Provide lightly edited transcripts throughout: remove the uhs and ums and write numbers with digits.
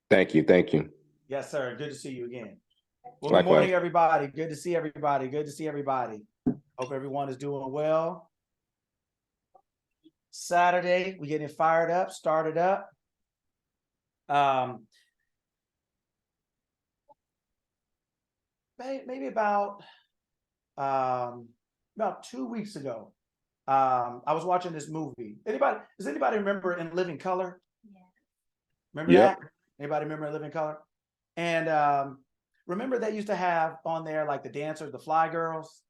Thank you. Thank you. Yes, sir. Good to see you again. Well, good Likewise. morning, everybody. Good to see everybody. Good to see everybody. Hope everyone is doing well. Saturday, we getting fired up, started up. Maybe about 2 weeks ago, I was watching this movie. Does anybody remember In Living Color? Yeah. Remember Yep. that? Anybody remember In Living Color? And remember they used to have on there like the dancers, the Fly Girls.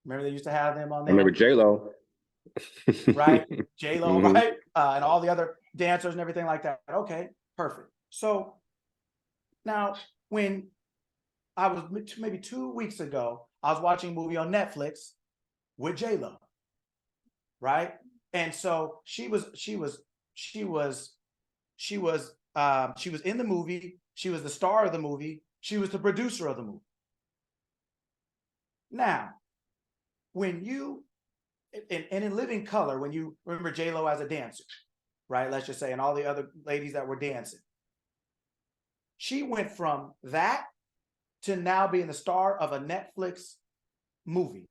Remember they used to have them on I remember there, J-Lo. right? J-Lo, Mhm. right? And all the other dancers and everything like that. Okay, perfect. So now when I was maybe 2 weeks ago, I was watching a movie on Netflix with J-Lo, right? And so she was in the movie. She was the star of the movie. She was the producer of the movie. Now, when you and in Living Color, when you remember J-Lo as a dancer, right? Let's just say, and all the other ladies that were dancing, she went from that to now being the star of a Netflix movie,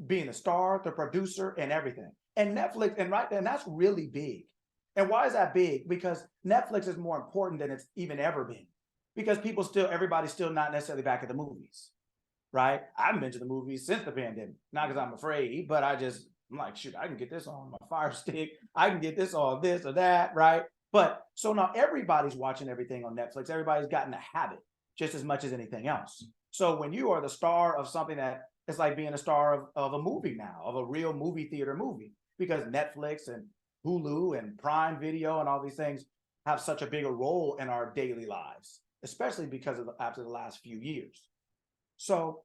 being the star, the producer, and everything. And Netflix, and that's really big. And why is that big? Because Netflix is more important than it's even ever been. Because everybody's still not necessarily back at the movies, right? I haven't been to the movies since the pandemic. Not because I'm afraid, but I'm like, shoot, I can get this on my Fire Stick. I can get this on this or that, right? But so now everybody's watching everything on Netflix. Everybody's gotten a habit just as much as anything else. So when you are the star of something that it's like being a star of a movie now, of a real movie theater movie, because Netflix and Hulu and Prime Video and all these things have such a bigger role in our daily lives, especially because of after the last few years. So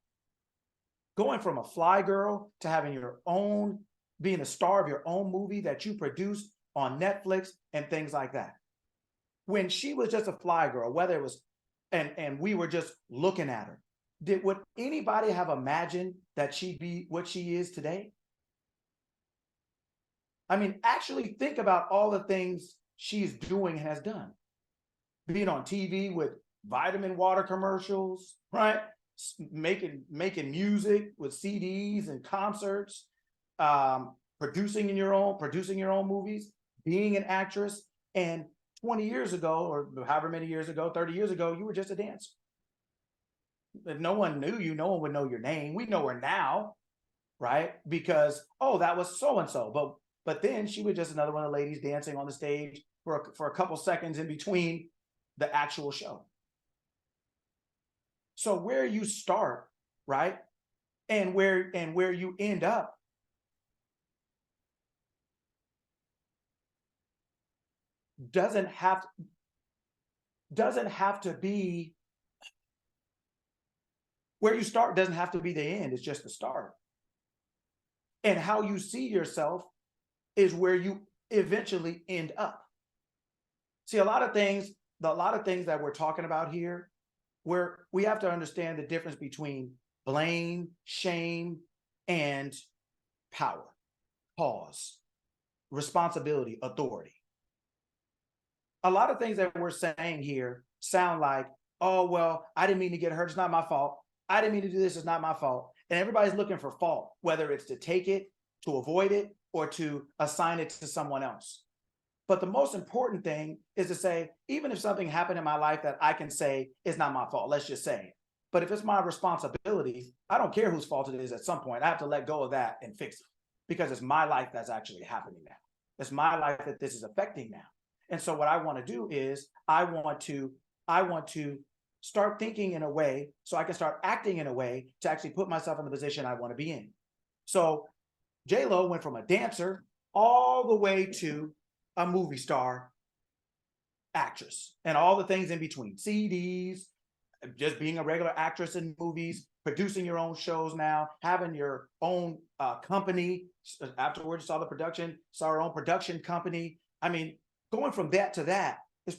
going from a fly girl to having your own, being a star of your own movie that you produce on Netflix and things like that. When she was just a fly girl, whether it was, and we were just looking at her, would anybody have imagined that she'd be what she is today? I mean, actually think about all the things she's doing and has done. Being on TV with vitamin water commercials, right? Making music with CDs and concerts, producing your own movies, being an actress. And 20 years ago, or however many years ago, 30 years ago, you were just a dancer. If no one knew you, no one would know your name. We know her now, right? Because, oh, that was so and so. But then she was just another one of the ladies dancing on the stage for a couple seconds in between the actual show. So where you start, right, and where you end up, doesn't have to be where you start. Doesn't have to be the end. It's just the start. And how you see yourself is where you eventually end up. See, a lot of things that we're talking about here, where we have to understand the difference between blame, shame, and power, pause, responsibility, authority. A lot of things that we're saying here sound like, oh, well, I didn't mean to get hurt. It's not my fault. I didn't mean to do this. It's not my fault. And everybody's looking for fault, whether it's to take it, to avoid it, or to assign it to someone else. But the most important thing is to say, even if something happened in my life that I can say is not my fault, let's just say it. But if it's my responsibility, I don't care whose fault it is at some point. I have to let go of that and fix it because it's my life that's actually happening now. It's my life that this is affecting now. And so what I want to do is I want to start thinking in a way so I can start acting in a way to actually put myself in the position I want to be in. So J-Lo went from a dancer all the way to a movie star, actress, and all the things in between, CDs, just being a regular actress in movies, producing your own shows now, having your own company. Afterwards, saw our own production company. I mean, going from that to that is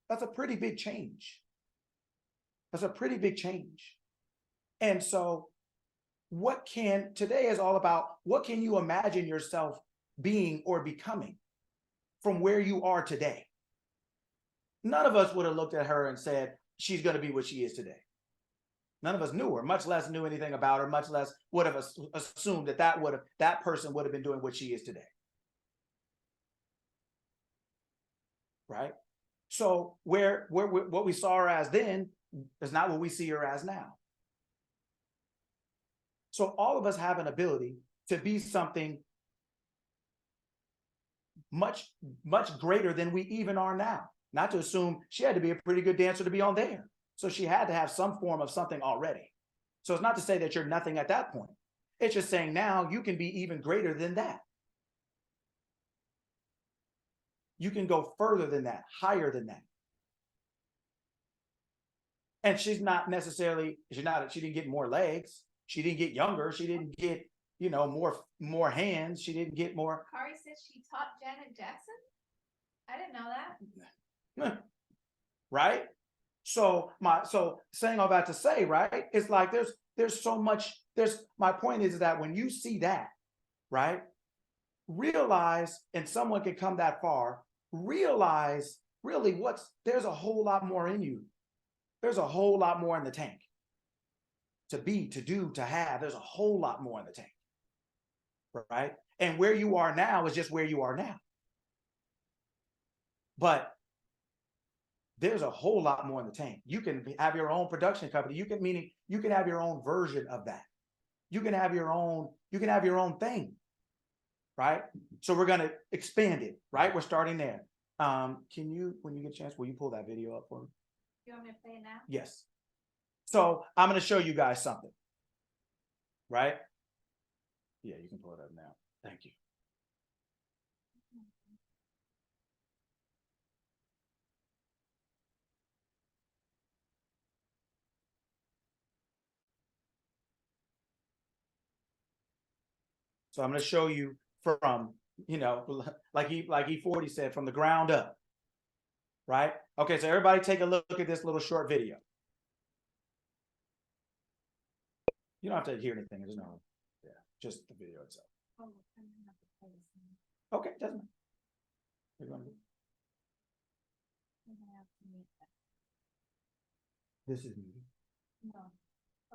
that's a pretty big change. That's a pretty big change. And so today is all about what can you imagine yourself being or becoming from where you are today. None of us would have looked at her and said, she's going to be what she is today. None of us knew her, much less knew anything about her, much less would have assumed that that person would have been doing what she is today. Right? So what we saw her as then is not what we see her as now. So all of us have an ability to be something much, much greater than we even are now. Not to assume she had to be a pretty good dancer to be on there. So she had to have some form of something already. So it's not to say that you're nothing at that point. It's just saying now you can be even greater than that. You can go further than that, higher than that. And she's not necessarily, she didn't get more legs. She didn't get younger. She didn't get, more hands. She didn't get more. Kari says she taught Janet Jackson. I didn't know that. Right? So saying all that to say, right? It's like there's so much, my point is that when you see that, right? Realize, and someone can come that far, realize really there's a whole lot more in you. There's a whole lot more in the tank. To be, to do, to have, there's a whole lot more in the tank. Right? And where you are now is just where you are now. But there's a whole lot more in the tank. You can have your own production company. You can have your own version of that. You can have your own thing. Right? So we're going to expand it, right? We're starting there. Can you, when you get a chance, will you pull that video up for me? You want me to play it now? Yes. So I'm going to show you guys something, right? Yeah, you can pull it up now. Thank you. So I'm going to show you from, like E40 said, from the ground up, right? Okay, so everybody take a look at this little short video. You don't have to hear anything. There's no, just the video itself. Okay, doesn't matter. This is me. No.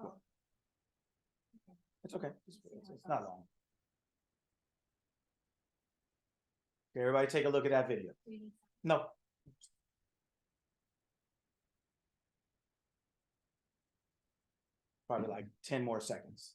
Oh. It's okay. It's not long. Okay, everybody take a look at that video. No. Probably like 10 more seconds.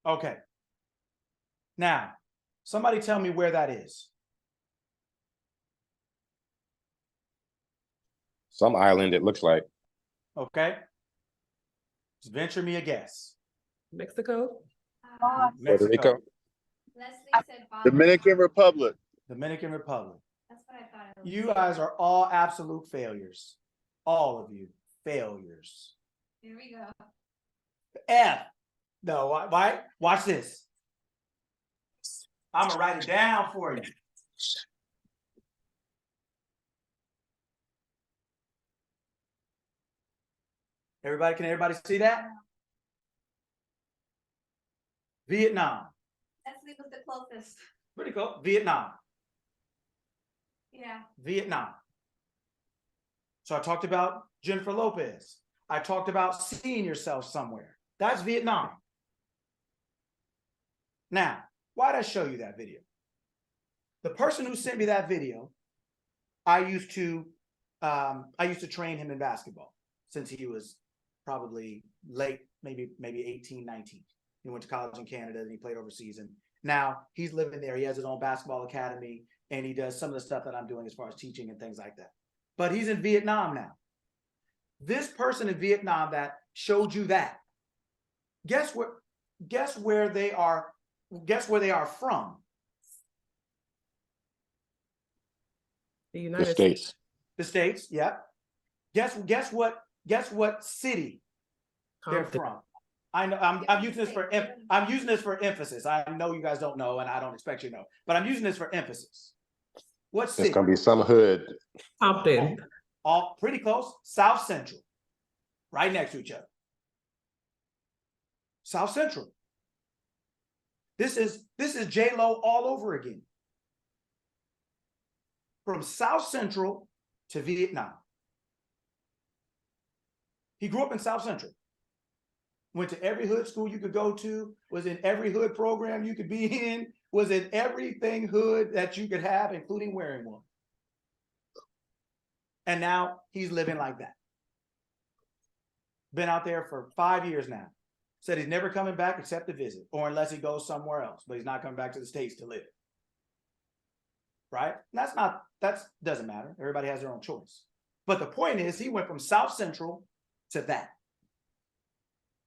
Okay. Now, somebody tell me where that is. Some island, it looks like. Okay. Just venture me a guess. Mexico. Puerto Rico. Leslie said Bahamas. Dominican Republic. Dominican Republic. That's what I thought it was. You guys are all absolute failures. All of you failures. Here we go. F. No, why? Watch this. I'm gonna write it down for you. Can everybody see that? Vietnam. Leslie was the closest. Pretty cool. Vietnam. Yeah. Vietnam. So I talked about Jennifer Lopez. I talked about seeing yourself somewhere. That's Vietnam. Now, why did I show you that video? The person who sent me that video, I used to train him in basketball since he was probably late, maybe 18, 19. He went to college in Canada and he played overseas. And now he's living there. He has his own basketball academy and he does some of the stuff that I'm doing as far as teaching and things like that. But he's in Vietnam now. This person in Vietnam that showed you that, guess where they are from? The The United States. The States, yep. Guess what city they're Compton. from? I know I'm using this for I'm using this for emphasis. I know you guys don't know, and I don't expect you to know, but I'm using this for emphasis. What It's city? gonna be some hood. Compton. All pretty close. South Central, right next to each other. South Central. This is J-Lo all over again. From South Central to Vietnam. He grew up in South Central. Went to every hood school you could go to, was in every hood program you could be in, was in everything hood that you could have, including wearing one. And now he's living like that. Been out there for 5 years now. Said he's never coming back except to visit, or unless he goes somewhere else, but he's not coming back to the States to live. Right? That doesn't matter. Everybody has their own choice. But the point is, he went from South Central to that.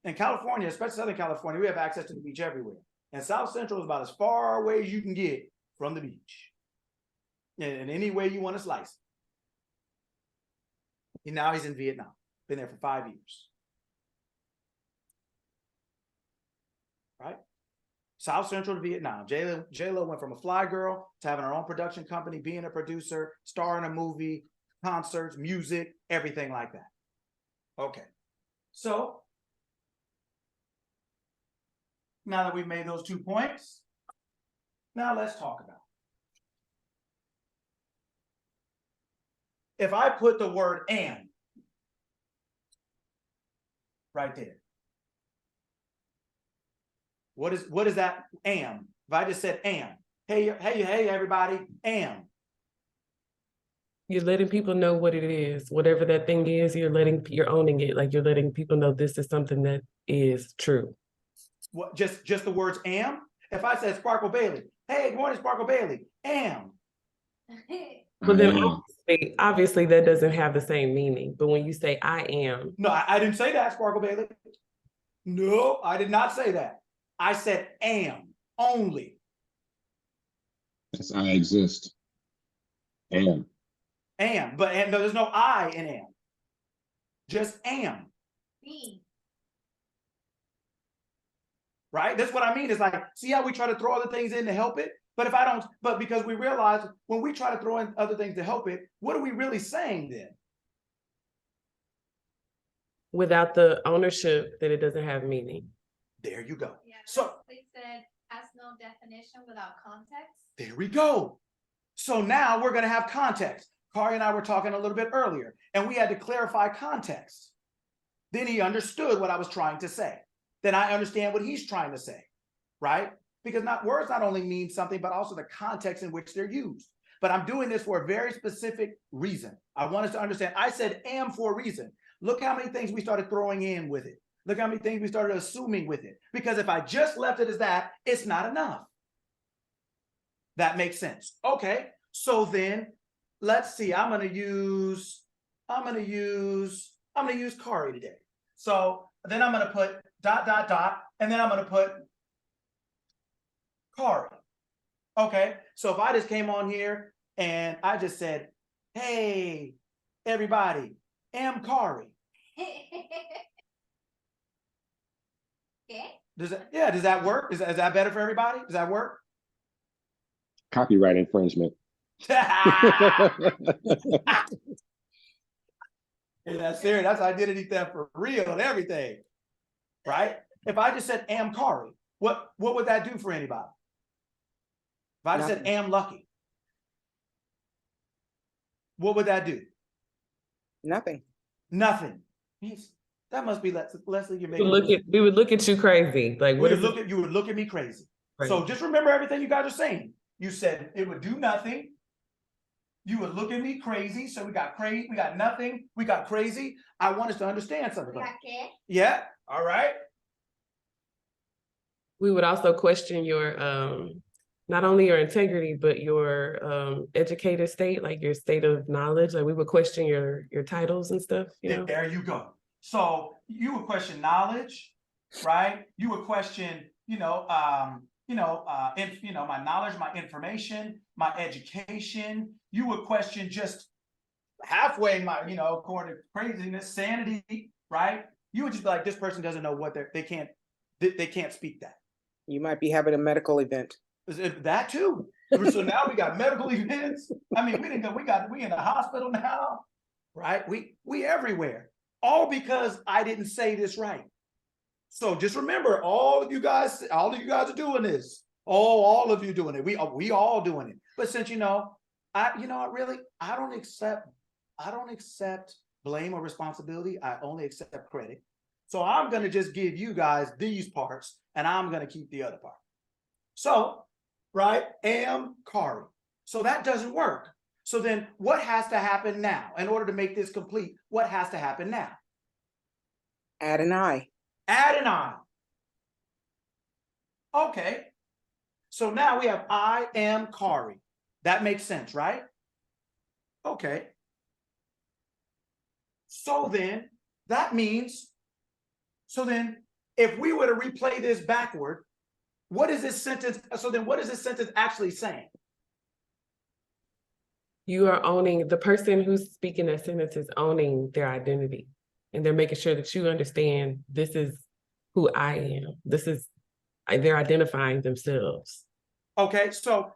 In California, especially Southern California, we have access to the beach everywhere. And South Central is about as far away as you can get from the beach. In any way you want to slice it. And now he's in Vietnam. Been there for 5 years. Right? South Central to Vietnam. J-Lo went from a fly girl to having her own production company, being a producer, starring in a movie, concerts, music, everything like that. Okay. So, now that we've made those 2 points, now let's talk about it. If I put the word "and" right there, what is that "am"? If I just said "am," hey everybody, "am." You're letting people know what it is. Whatever that thing is, you're owning it. Like you're letting people know this is something that is true. What, just the words "am"? If I said Sparkle Bailey, hey, good morning, Sparkle Bailey, am. But then obviously that doesn't have the same meaning. But when you say I am. No, I didn't say that, Sparkle Bailey. No, I did not say that. I said am only. That's I exist. Am. Am, but no, there's no I in am. Just am. Me. Right? That's what I mean. It's like, see how we try to throw other things in to help it? But if I don't, but because we realize when we try to throw in other things to help it, what are we really saying then? Without the ownership that it doesn't have meaning. There you go. Yeah, So they said has no definition without context. there we go. So now we're going to have context. Kari and I were talking a little bit earlier, and we had to clarify context. Then he understood what I was trying to say. Then I understand what he's trying to say, right? Because words not only mean something, but also the context in which they're used. But I'm doing this for a very specific reason. I want us to understand. I said "am" for a reason. Look how many things we started throwing in with it. Look how many things we started assuming with it. Because if I just left it as that, it's not enough. That makes sense. Okay, so then let's see. I'm gonna use Kari today. So then I'm gonna put ... and then I'm gonna put Kari. Okay, so if I just came on here and I just said, hey, everybody, am Kari. Okay. Does that work? Is that better for everybody? Does that work? Copyright infringement. Hey, that's serious. That's identity theft for real and everything, right? If I just said "am Kari," what would that do for anybody? If I just said "am Lucky," what would that do? Nothing. Nothing. That must be Leslie. You're making We would look at you crazy. Like you would look at me crazy. Right. So just remember everything you guys are saying. You said it would do nothing. You would look at me crazy. So we got crazy, we got nothing, we got crazy. I want us to understand something. Yeah. All right. We would also question your not only your integrity, but your educated state, like your state of knowledge. Like we would question your titles and stuff, you know. There you go. So you would question knowledge, right? You would question, my knowledge, my information, my education. You would question just halfway my, according to craziness, sanity, right? You would just be like, this person doesn't know what they can't speak that. You might be having a medical event. That too. So now we got medical events. I mean, we in the hospital now, right? We everywhere. All because I didn't say this right. So just remember, all of you guys are doing this. All of you doing it. We all doing it. But since I don't accept blame or responsibility. I only accept credit. So I'm going to just give you guys these parts and I'm going to keep the other part. So, right, am Kari. So that doesn't work. So then what has to happen now? In order to make this complete, what has to happen now? Add an I. Add an I. Okay. So now we have I am Kari. That makes sense, right? Okay. So then that means, if we were to replay this backward, what is this sentence? So then what is this sentence actually saying? You are owning, the person who's speaking that sentence is owning their identity. And they're making sure that you understand this is who I am. They're identifying themselves. Okay, so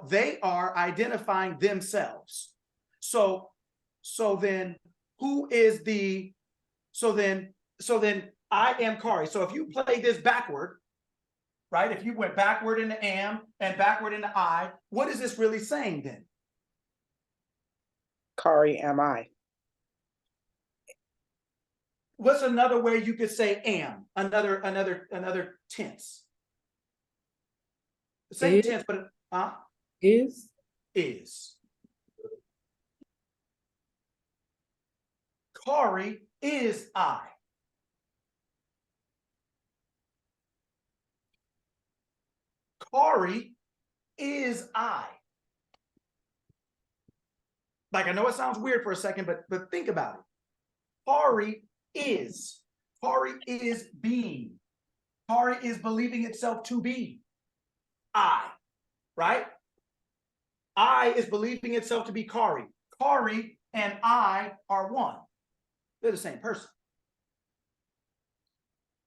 they are identifying themselves. So then who is so then I am Kari. So if you play this backward, right? If you went backward into am and backward into I, what is this really saying then? Kari am I. What's another way you could say am? Another tense. The same tense, but Is. Kari is I. Kari is I. Like, I know it sounds weird for a second, but think about it. Kari is being. Kari is believing itself to be I, right? I is believing itself to be Kari. Kari and I are one. They're the same person.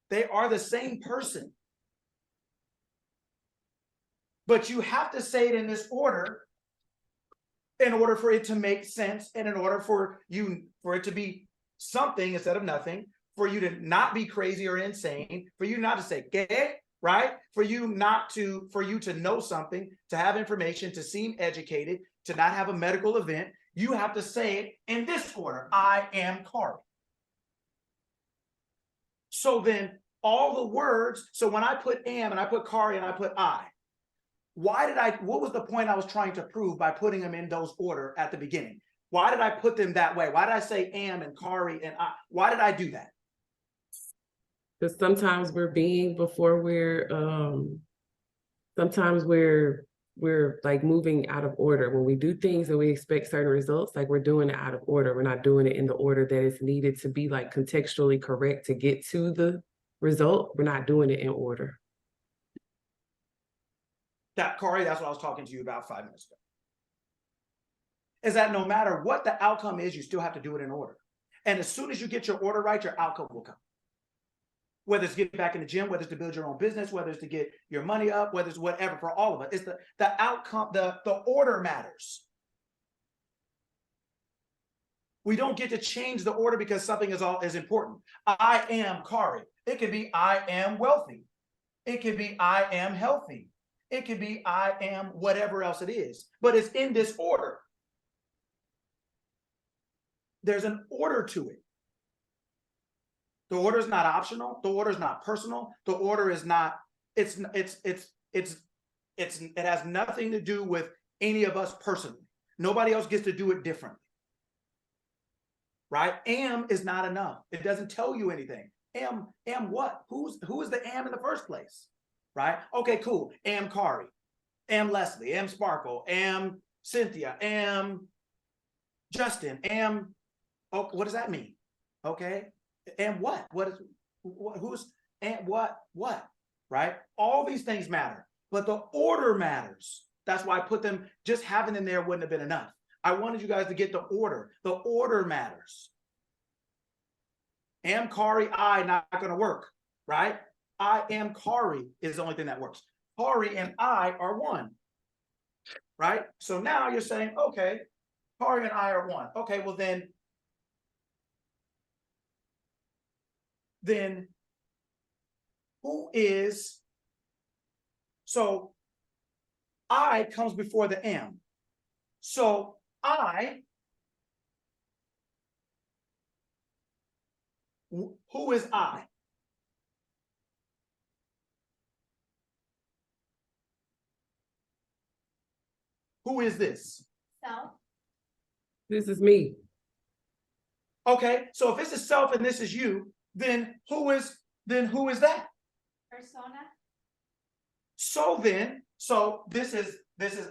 They are the same person. But you have to say it in this order in order for it to make sense, and in order for it to be something instead of nothing, for you to not be crazy or insane, for you not to say gay, right? For you to know something, to have information, to seem educated, to not have a medical event, you have to say it in this order. I am Kari. So then all the words, so when I put am and I put Kari and I put I, what was the point I was trying to prove by putting them in those order at the beginning? Why did I put them that way? Why did I say am and Kari and I? Why did I do that? Because sometimes we're being before sometimes we're like moving out of order. When we do things and we expect certain results, like we're doing it out of order. We're not doing it in the order that is needed to be like contextually correct to get to the result. We're not doing it in order. That, Kari, that's what I was talking to you about 5 minutes ago. Is that no matter what the outcome is, you still have to do it in order. And as soon as you get your order right, your outcome will come. Whether it's get back in the gym, whether it's to build your own business, whether it's to get your money up, whether it's whatever, for all of it, it's the outcome, the order matters. We don't get to change the order because something is important. I am Kari. It could be I am wealthy. It could be I am healthy. It could be I am whatever else it is, but it's in this order. There's an order to it. The order is not optional. The order is not personal. The order is not, it has nothing to do with any of us personally. Nobody else gets to do it differently. Right? Am is not enough. It doesn't tell you anything. Am what? Who is the am in the first place? Right? Okay, cool. Am Kari, am Leslie, am Sparkle, am Cynthia, am Justin, am, oh, what does that mean? Okay. And what? Who's, and what? Right? All these things matter, but the order matters. That's why I put them, just having them there wouldn't have been enough. I wanted you guys to get the order. The order matters. Am, Kari, I, not going to work, right? I am Kari is the only thing that works. Kari and I are one, right? So now you're saying, okay, Kari and I are one. Okay, well then who is, so I comes before the am. So I, who is I? Who is this? Self. This is me. Okay, so if this is self and this is you, then who is that? Persona. So this is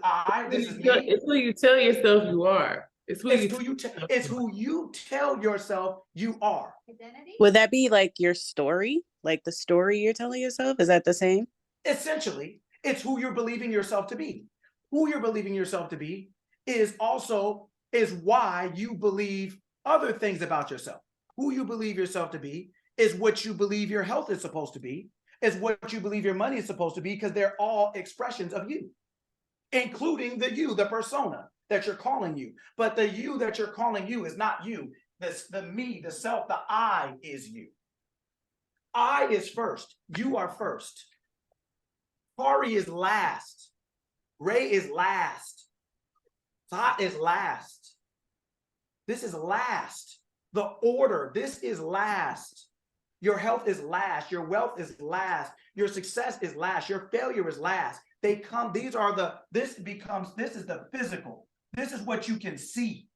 I, this is me. It's who you tell yourself you are. It's who It's who you tell yourself you are. Identity. Would that be like your story? Like the story you're telling yourself? Is that the same? Essentially, it's who you're believing yourself to be. Who you're believing yourself to be is why you believe other things about yourself. Who you believe yourself to be is what you believe your health is supposed to be, is what you believe your money is supposed to be, because they're all expressions of you, including the you, the persona that you're calling you. But the you that you're calling you is not you. The me, the self, the I is you. I is first. You are first. Kari is last. Ray is last. Thought is last. This is last. The order, this is last. Your health is last. Your wealth is last. Your success is last. Your failure is last. They come, this is the physical. This is what you can see,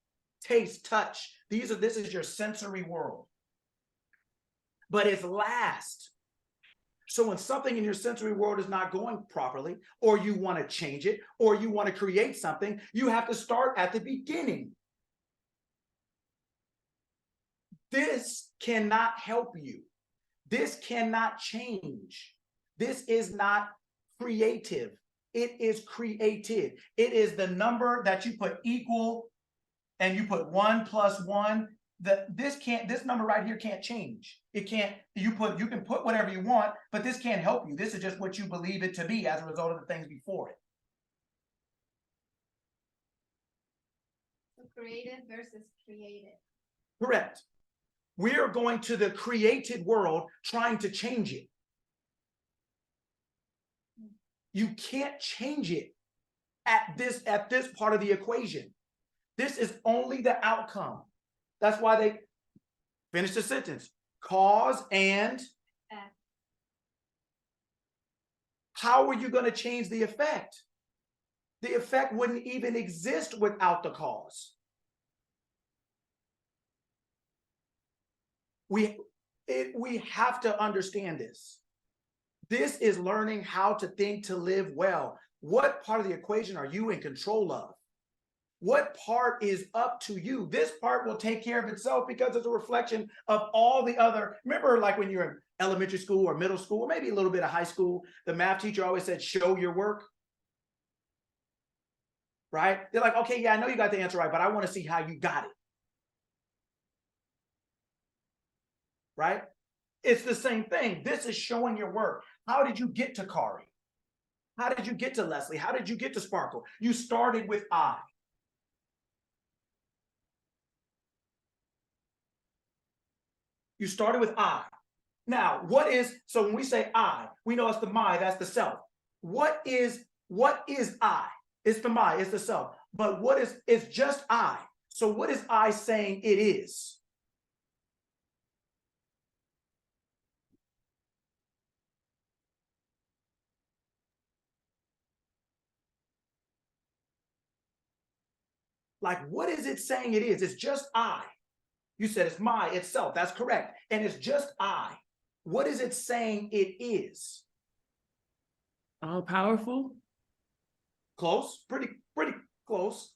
taste, touch. This is your sensory world. But it's last. So when something in your sensory world is not going properly, or you want to change it, or you want to create something, you have to start at the beginning. This cannot help you. This cannot change. This is not creative. It is created. It is the number that you put equal and you put 1 + 1. This number right here can't change. It can't, you can put whatever you want, but this can't help you. This is just what you believe it to be as a result of the things before it. So created versus created. Correct. We are going to the created world trying to change it. You can't change it at this part of the equation. This is only the outcome. That's why they finish the sentence. Cause and Effect. How are you going to change the effect? The effect wouldn't even exist without the cause. We have to understand this. This is learning how to think to live well. What part of the equation are you in control of? What part is up to you? This part will take care of itself because it's a reflection of all the other. Remember, like when you're in elementary school or middle school, or maybe a little bit of high school, the math teacher always said, show your work. Right? They're like, okay, yeah, I know you got the answer right, but I want to see how you got it. Right? It's the same thing. This is showing your work. How did you get to Kari? How did you get to Leslie? How did you get to Sparkle? You started with I. You started with I. Now, so when we say I, we know it's the my, that's the self. What is I? It's the my, it's the self. But it's just I. So what is I saying it is? Like, what is it saying it is? It's just I. You said it's my, itself. That's correct. And it's just I. What is it saying it is? All powerful. Close, pretty close.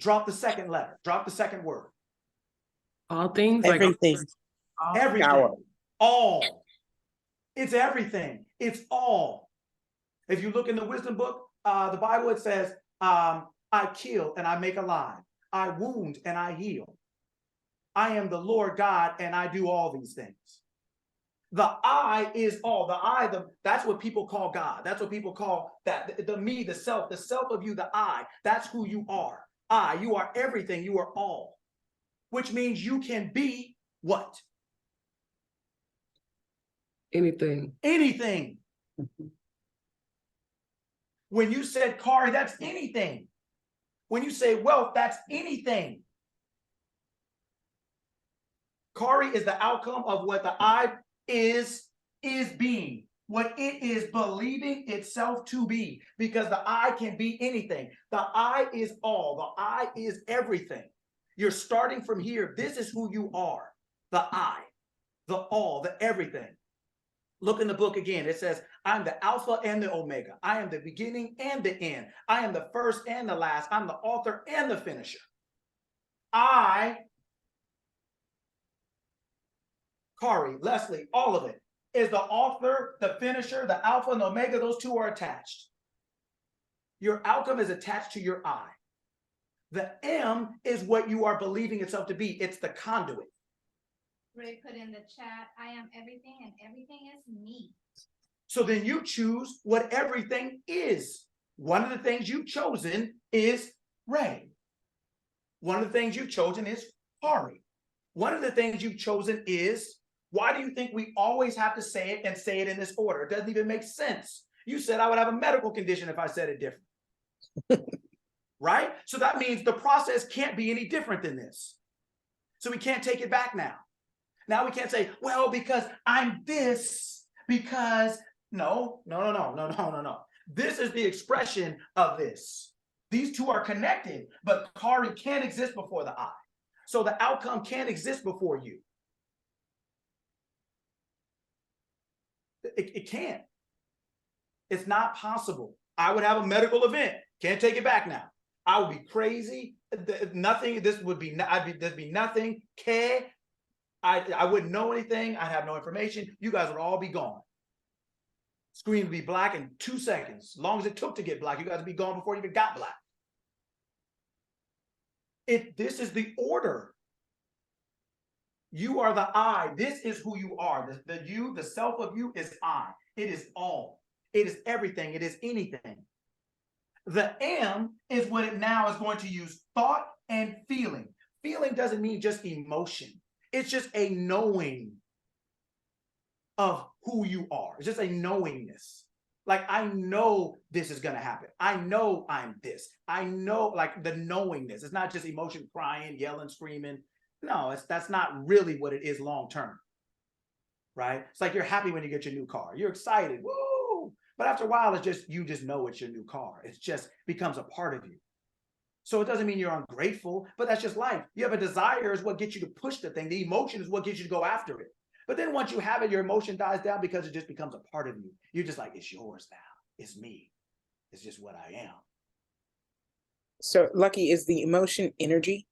Drop the second letter. Drop the second word. All things. Everything. Everything. Power. All. It's everything. It's all. If you look in the wisdom book, the Bible, it says, I kill and I make alive. I wound and I heal. I am the Lord God and I do all these things. The I is all. That's what people call God. That's what people call that. The me, the self of you, the I. That's who you are. You are everything. You are all. Which means you can be what? Anything. Anything. When you said Kari, that's anything. When you say wealth, that's anything. Kari is the outcome of what the I is being, what it is believing itself to be, because the I can be anything. The I is all. The I is everything. You're starting from here. This is who you are. The I, the all, the everything. Look in the book again. It says, I'm the Alpha and the Omega. I am the beginning and the end. I am the first and the last. I'm the author and the finisher. I, Kari, Leslie, all of it, is the author, the finisher, the Alpha and the Omega. Those two are attached. Your outcome is attached to your I. The M is what you are believing itself to be. It's the conduit. Ray put in the chat, I am everything and everything is me. So then you choose what everything is. One of the things you've chosen is Ray. One of the things you've chosen is Kari. One of the things you've chosen is, why do you think we always have to say it and say it in this order? It doesn't even make sense. You said I would have a medical condition if I said it different. Right? So that means the process can't be any different than this. So we can't take it back now. Now we can't say, well, because I'm this, because no. This is the expression of this. These two are connected, but Kari can't exist before the I. So the outcome can't exist before you. It can't. It's not possible. I would have a medical event. Can't take it back now. I would be crazy. Nothing. There'd be nothing. I wouldn't know anything. I'd have no information. You guys would all be gone. Screen would be black in 2 seconds. As long as it took to get black, you guys would be gone before you even got black. This is the order. You are the I. This is who you are. The you, the self of you is I. It is all. It is everything. It is anything. The M is what it now is going to use thought and feeling. Feeling doesn't mean just emotion. It's just a knowing of who you are. It's just a knowingness. Like, I know this is going to happen. I know I'm this. I know, like, the knowingness. It's not just emotion, crying, yelling, screaming. No, that's not really what it is long term. Right? It's like you're happy when you get your new car. You're excited. Woo! But after a while, it's just, you just know it's your new car. It just becomes a part of you. So it doesn't mean you're ungrateful, but that's just life. You have a desire is what gets you to push the thing. The emotion is what gets you to go after it. But then once you have it, your emotion dies down because it just becomes a part of you. You're just like, it's yours now. It's me. It's just what I am. So, Lucky, is the emotion energy?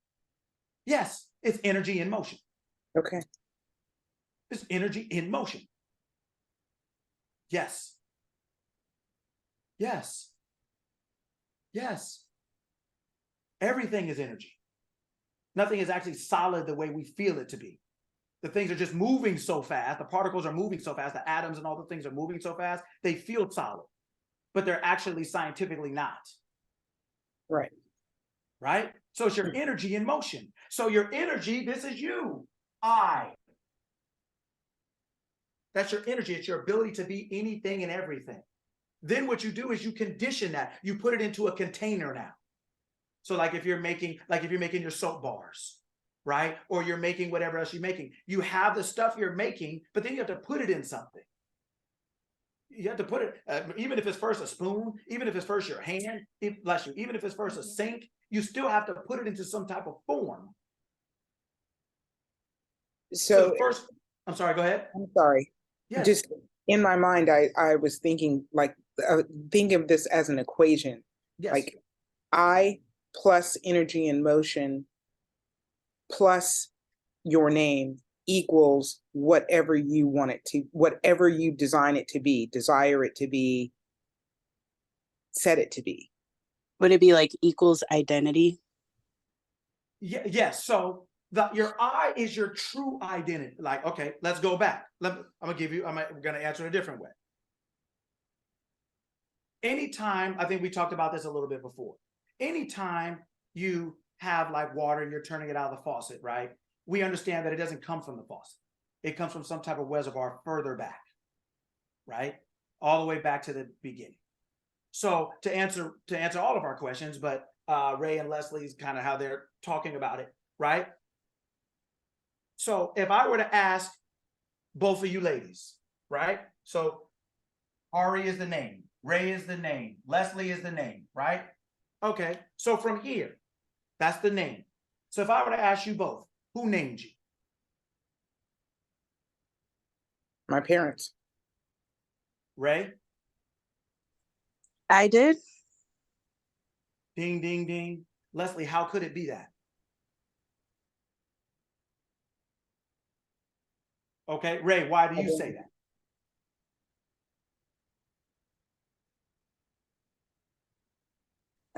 Yes, it's energy in motion. Okay. It's energy in motion. Yes. Yes. Yes. Everything is energy. Nothing is actually solid the way we feel it to be. The things are just moving so fast. The particles are moving so fast. The atoms and all the things are moving so fast. They feel solid, but they're actually scientifically not. Right. Right? So it's your energy in motion. So your energy, this is you. I. That's your energy. It's your ability to be anything and everything. Then what you do is you condition that. You put it into a container now. So like if you're making your soap bars, right? Or you're making whatever else you're making. You have the stuff you're making, but then you have to put it in something. You have to put it, even if it's first a spoon, even if it's first your hand, even if it's first a sink, you still have to put it into some type of form. So first, I'm sorry, go ahead. I'm sorry. Yes. Just in my mind, I was thinking, like, think of this as an equation. Yes. Like I plus energy in motion plus your name equals whatever you want it to, whatever you design it to be, desire it to be, set it to be. Would it be like equals identity? Yes. So your I is your true identity. Like, okay, let's go back. I'm gonna answer it a different way. Anytime, I think we talked about this a little bit before. Anytime you have like water and you're turning it out of the faucet, right? We understand that it doesn't come from the faucet. It comes from some type of reservoir further back, right? All the way back to the beginning. So to answer all of our questions, but Ray and Leslie's kind of how they're talking about it, right? So if I were to ask both of you ladies, right? So Ari is the name, Ray is the name, Leslie is the name, right? Okay, so from here, that's the name. So if I were to ask you both, who named you? My parents. Ray? I did. Ding, ding, ding. Leslie, how could it be that? Okay, Ray, why do you say that?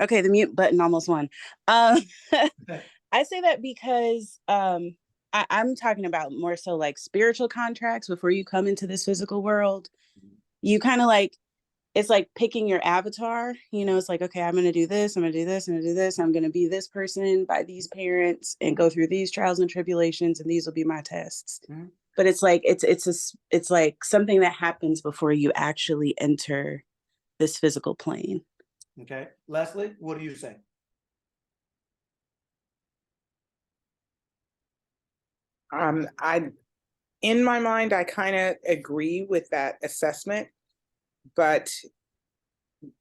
Okay, the mute button almost won. I say that because I'm talking about more so like spiritual contracts before you come into this physical world. You kind of like, it's like picking your avatar, you know, it's like, okay, I'm going to do this, I'm going to do this, I'm going to do this, I'm going to be this person by these parents and go through these trials and tribulations, and these will be my tests. Mm-hmm. But it's like, it's like something that happens before you actually enter this physical plane. Okay. Leslie, what do you say? In my mind, I kind of agree with that assessment, but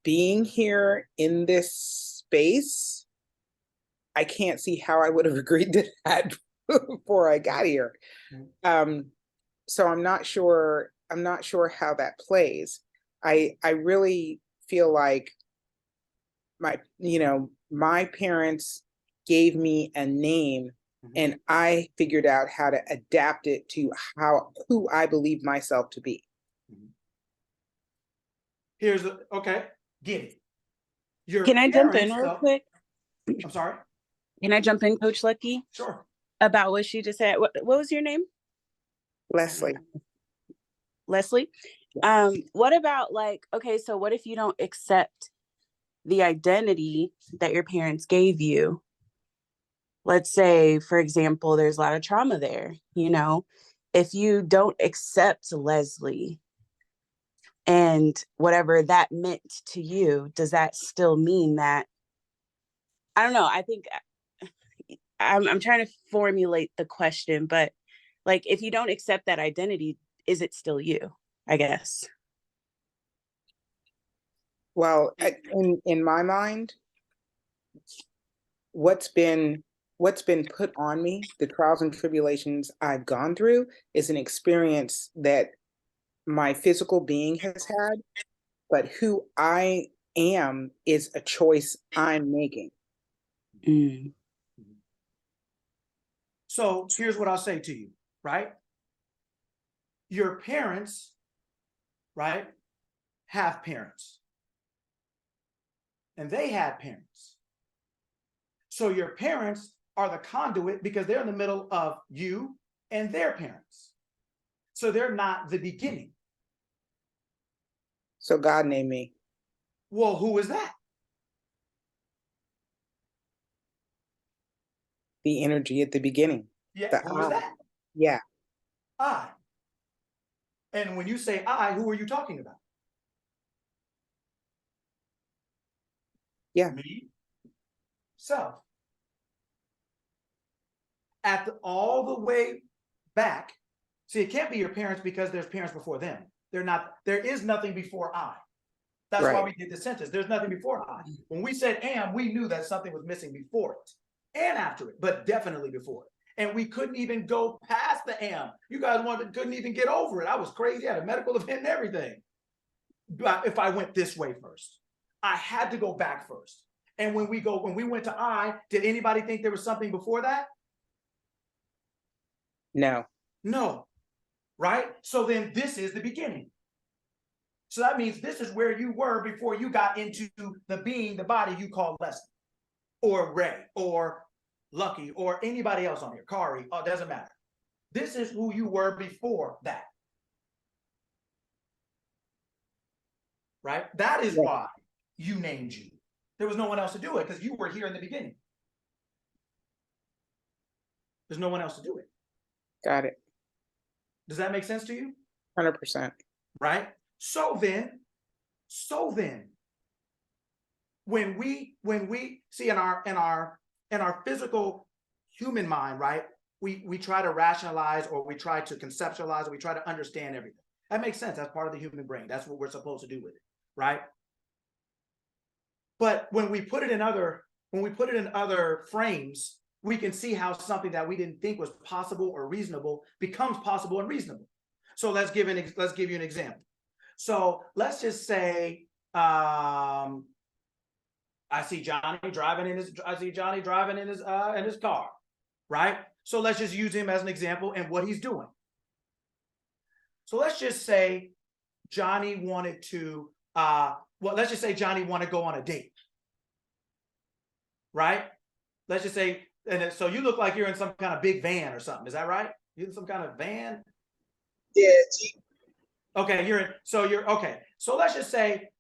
being here in this space, I can't see how I would have agreed to that before I got here. So I'm not sure how that plays. I really feel like my parents gave me a name, and I figured out how to adapt it to who I believe myself to be. Okay, get it. Can I jump in real quick? I'm sorry. Can I jump in, Coach Lucky? Sure. About what she just said. What was your name? Leslie. Leslie. What about like, okay, so what if you don't accept the identity that your parents gave you? Let's say, for example, there's a lot of trauma there, you know, if you don't accept Leslie and whatever that meant to you, does that still mean that, I don't know, I think I'm trying to formulate the question, but like, if you don't accept that identity, is it still you, I guess? Well, in my mind, what's been put on me, the trials and tribulations I've gone through, is an experience that my physical being has had, but who I am is a choice I'm making. Mm. So here's what I'll say to you, right? Your parents, right, have parents. And they had parents. So your parents are the conduit because they're in the middle of you and their parents. So they're not the beginning. So God named me. Well, who is that? The energy at the beginning. Yeah, who is that? Yeah. I. And when you say I, who are you talking about? Yeah. Me. Self. All the way back. See, it can't be your parents because there's parents before them. There is nothing before I. That's right. Why we did the sentence. There's nothing before I. When we said am, we knew that something was missing before it and after it, but definitely before it. And we couldn't even go past the am. You guys couldn't even get over it. I was crazy. I had a medical event and everything. But if I went this way first, I had to go back first. And when we went to I, did anybody think there was something before that? No. No. Right? So then this is the beginning. So that means this is where you were before you got into the being, the body you call Leslie, or Ray, or Lucky, or anybody else on here, Kari, oh, it doesn't matter. This is who you were before that. Right? That is why you named you. There was no one else to do it because you were here in the beginning. There's no one else to do it. Got it. Does that make sense to you? 100%. Right? So then, when we see in our physical human mind, right? We try to rationalize, or we try to conceptualize, or we try to understand everything. That makes sense. That's part of the human brain. That's what we're supposed to do with it, right? But when we put it in other frames, we can see how something that we didn't think was possible or reasonable becomes possible and reasonable. So let's give you an example. So let's just say I see Johnny driving in his car, right? So let's just use him as an example and what he's doing. So let's just say Johnny wanted to let's just say Johnny wanted to go on a date, right? Let's just say, and so you look like you're in some kind of big van or something. Is that right? You're in some kind of van? Yeah. Okay, okay. So let's just say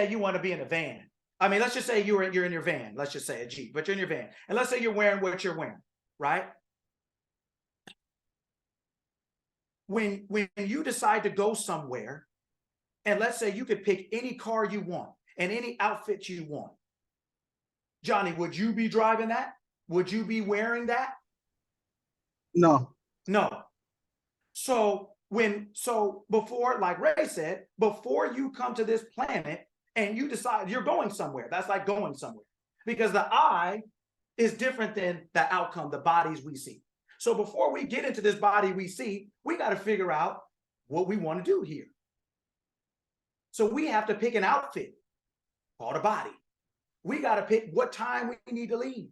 you want to be in a van. I mean, let's just say you're in your van. Let's just say a Jeep, but you're in your van. And let's say you're wearing what you're wearing, right? When you decide to go somewhere, and let's say you could pick any car you want and any outfit you want. Johnny, would you be driving that? Would you be wearing that? No. No. So before, like Ray said, before you come to this planet and you decide you're going somewhere, that's like going somewhere, because the I is different than the outcome, the bodies we see. So before we get into this body we see, we got to figure out what we want to do here. So we have to pick an outfit called a body. We got to pick what time we need to leave.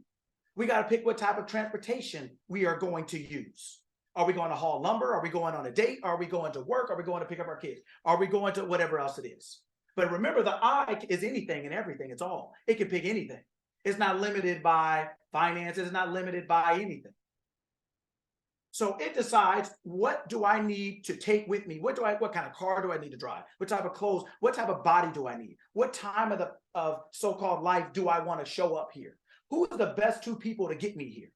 We got to pick what type of transportation we are going to use. Are we going to haul lumber? Are we going on a date? Are we going to work? Are we going to pick up our kids? Are we going to whatever else it is? But remember, the I is anything and everything. It's all. It can pick anything. It's not limited by finances. It's not limited by anything. So it decides, what do I need to take with me? What kind of car do I need to drive? What type of clothes? What type of body do I need? What time of so-called life do I want to show up here? Who are the best two people to get me here?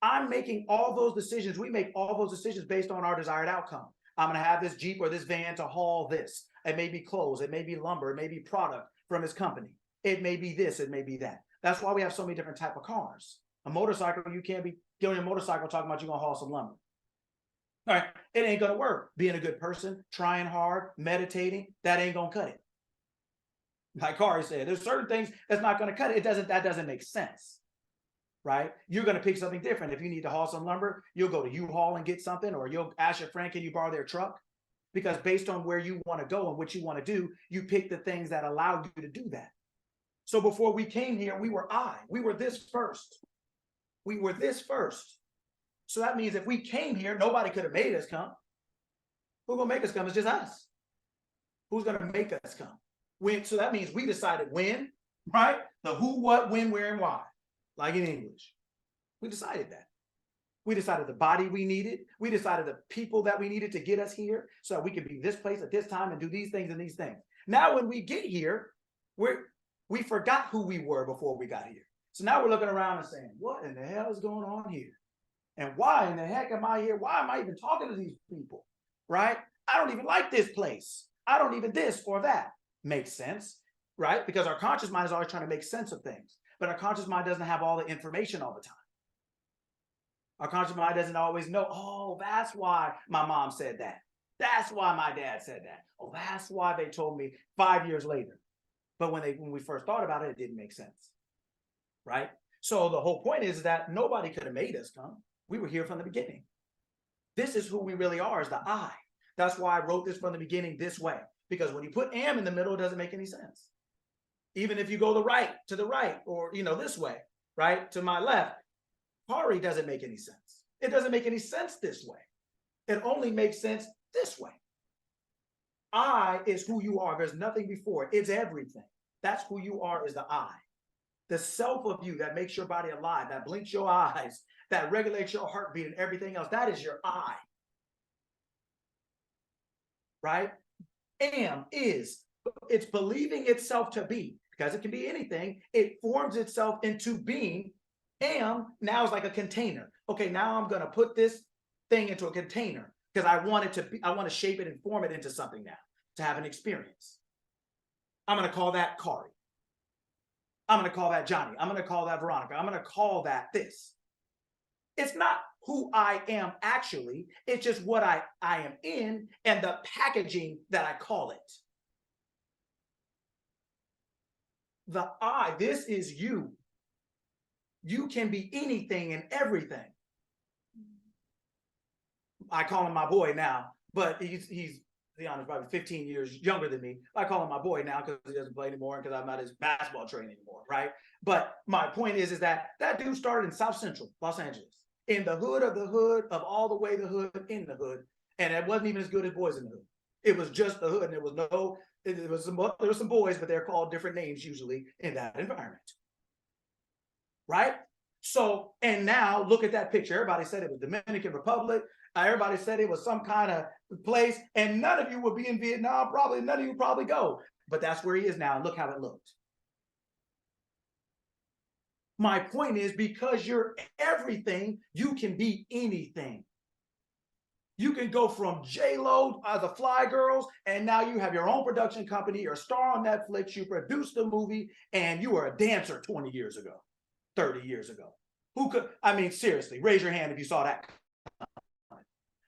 I'm making all those decisions. We make all those decisions based on our desired outcome. I'm going to have this Jeep or this van to haul this. It may be clothes. It may be lumber. It may be product from his company. It may be this. It may be that. That's why we have so many different types of cars. A motorcycle, you can't be getting a motorcycle talking about you're going to haul some lumber. All right. It ain't going to work. Being a good person, trying hard, meditating, that ain't going to cut it. Like Kari said, there's certain things that's not going to cut it. That doesn't make sense. Right? You're going to pick something different. If you need to haul some lumber, you'll go to U-Haul and get something, or you'll ask your friend, can you borrow their truck? Because based on where you want to go and what you want to do, you pick the things that allow you to do that. So before we came here, we were this first. We were this first. So that means if we came here, nobody could have made us come. Who's going to make us come? It's just us. Who's going to make us come? So that means we decided when, right? The who, what, when, where, and why. Like in English. We decided that. We decided the body we needed. We decided the people that we needed to get us here so that we could be this place at this time and do these things and these things. Now, when we get here, we forgot who we were before we got here. So now we're looking around and saying, what in the hell is going on here? And why in the heck am I here? Why am I even talking to these people? Right? I don't even like this place. I don't even this or that. Makes sense, right? Because our conscious mind is always trying to make sense of things. But our conscious mind doesn't have all the information all the time. Our conscious mind doesn't always know, oh, that's why my mom said that. That's why my dad said that. Oh, that's why they told me 5 years later. But when we first thought about it, it didn't make sense. Right? So the whole point is that nobody could have made us come. We were here from the beginning. This is who we really are, is the I. That's why I wrote this from the beginning this way. Because when you put am in the middle, it doesn't make any sense. Even if you go to the right, or, this way, right? To my left, Kari doesn't make any sense. It doesn't make any sense this way. It only makes sense this way. I is who you are. There's nothing before it. It's everything. That's who you are, is the I. The self of you that makes your body alive, that blinks your eyes, that regulates your heartbeat and everything else. That is your I. Right? Am is, it's believing itself to be, because it can be anything. It forms itself into being. Am now is like a container. Okay, now I'm going to put this thing into a container because I want it to be, I want to shape it and form it into something now, to have an experience. I'm going to call that Kari. I'm going to call that Johnny. I'm going to call that Veronica. I'm going to call that this. It's not who I am actually. It's just what I am in and the packaging that I call it. The I, this is you. You can be anything and everything. I call him my boy now, but he's to be honest, probably 15 years younger than me. I call him my boy now because he doesn't play anymore and because I'm not his basketball trainer anymore, right? But my point is that dude started in South Central Los Angeles, in the hood of all the way the hood in the hood, and it wasn't even as good as Boys in the Hood. It was just the hood, and there was some boys, but they're called different names usually in that environment, right? So, and now look at that picture. Everybody said it was Dominican Republic. Everybody said it was some kind of place, and none of you would be in Vietnam. Probably none of you probably go, but that's where he is now. And look how it looked. My point is, because you're everything, you can be anything. You can go from J-Lo, the Fly Girls, and now you have your own production company. You're a star on Netflix. You produced a movie, and you were a dancer 20 years ago, 30 years ago. Who could? I mean, seriously, raise your hand if you saw that.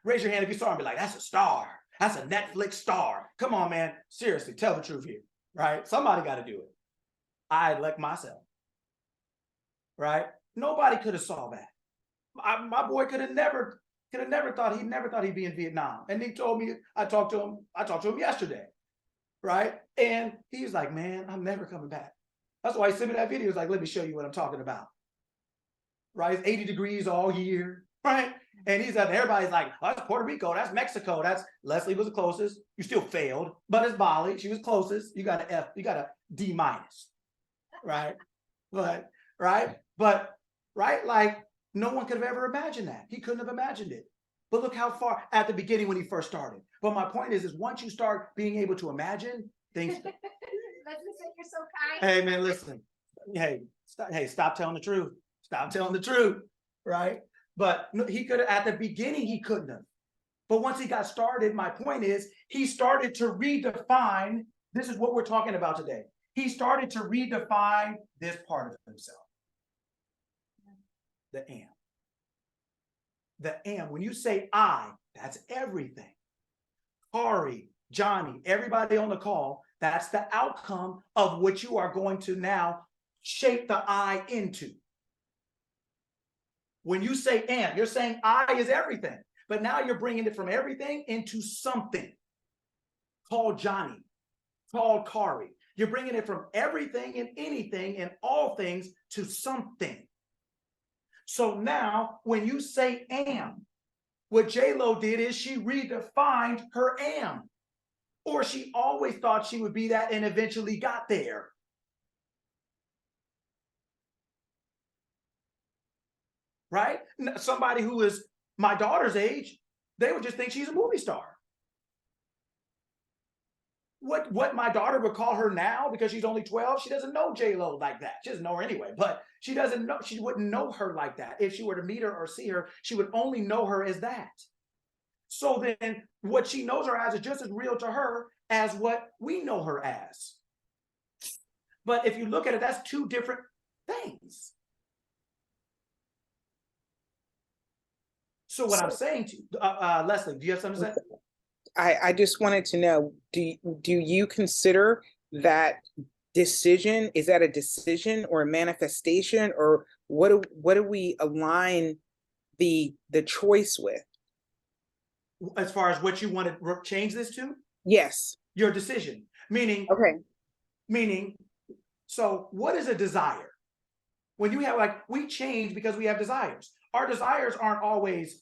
Raise your hand if you saw him, be like, that's a star. That's a Netflix star. Come on, man. Seriously, tell the truth here, right? Somebody got to do it. I elect myself, right? Nobody could have saw that. My boy could have never thought, he'd be in Vietnam. And he told me, I talked to him yesterday, right? And he's like, man, I'm never coming back. That's why he sent me that video. He's like, let me show you what I'm talking about. Right? It's 80 degrees all year, right? And he's like, everybody's like, oh, that's Puerto Rico, that's Mexico, that's Leslie was the closest. You still failed, but it's Bali. She was closest. You got an F, you got a D minus, right? But like no one could have ever imagined that. He couldn't have imagined it. But look how far at the beginning when he first started. But my point is once you start being able to imagine things. Leslie said you're so kind. Hey man, listen. Stop telling the truth. Stop telling the truth, right? But he could have, at the beginning, he couldn't have. But once he got started, my point is, he started to redefine, this is what we're talking about today. He started to redefine this part of himself. The am. The am. When you say I, that's everything. Kari, Johnny, everybody on the call, that's the outcome of what you are going to now shape the I into. When you say am, you're saying I is everything, but now you're bringing it from everything into something called Johnny, called Kari. You're bringing it from everything and anything and all things to something. So now when you say am, what J-Lo did is she redefined her am, or she always thought she would be that and eventually got there. Right? Somebody who is my daughter's age, they would just think she's a movie star. What my daughter would call her now, because she's only 12, she doesn't know J-Lo like that. She doesn't know her anyway, but she wouldn't know her like that. If she were to meet her or see her, she would only know her as that. So then what she knows her as is just as real to her as what we know her as. But if you look at it, that's two different things. So what I'm saying to you, Leslie, do you have something to say? I just wanted to know, do you consider that decision, is that a decision or a manifestation, or what do we align the choice with? As far as what you want to change this to? Yes. Your decision. Meaning, so what is a desire? When you have, like, we change because we have desires. Our desires aren't always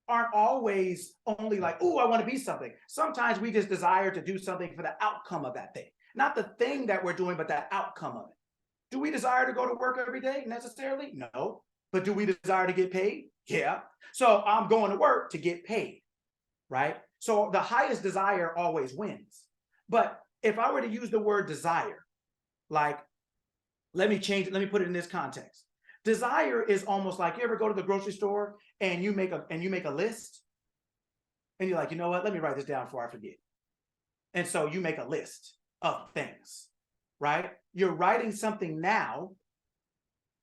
aren't always only like, oh, I want to be something. Sometimes we just desire to do something for the outcome of that thing. Not the thing that we're doing, but that outcome of it. Do we desire to go to work every day necessarily? No. But do we desire to get paid? Yeah. So I'm going to work to get paid, right? So the highest desire always wins. But if I were to use the word desire, like, let me put it in this context. Desire is almost like, you ever go to the grocery store and you make a list and you're like, you know what, let me write this down before I forget. And so you make a list of things, right? You're writing something now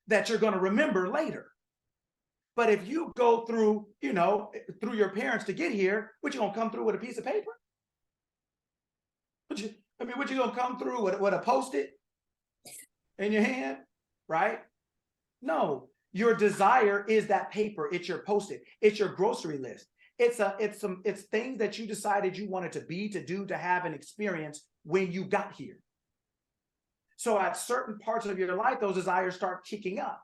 that you're going to remember later. But if you go through, through your parents to get here, what you gonna come through with a piece of paper? What you gonna come through with a Post-it in your hand, right? No, your desire is that paper. It's your Post-it. It's your grocery list. It's things that you decided you wanted to be, to do, to have an experience when you got here. So at certain parts of your life, those desires start kicking up.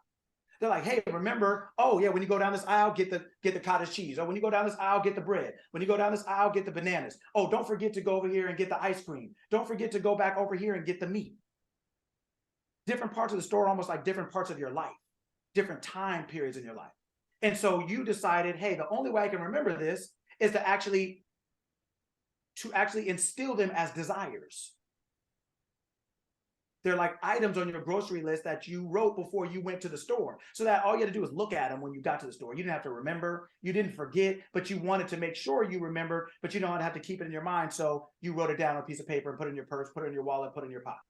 They're like, hey, remember, oh yeah, when you go down this aisle, get the cottage cheese. Or when you go down this aisle, get the bread. When you go down this aisle, get the bananas. Oh, don't forget to go over here and get the ice cream. Don't forget to go back over here and get the meat. Different parts of the store, almost like different parts of your life, different time periods in your life. And so you decided, hey, the only way I can remember this is to actually instill them as desires. They're like items on your grocery list that you wrote before you went to the store. So that all you had to do was look at them when you got to the store. You didn't have to remember, you didn't forget, but you wanted to make sure you remember, but you don't have to keep it in your mind. So you wrote it down on a piece of paper and put it in your purse, put it in your wallet, put it in your pocket.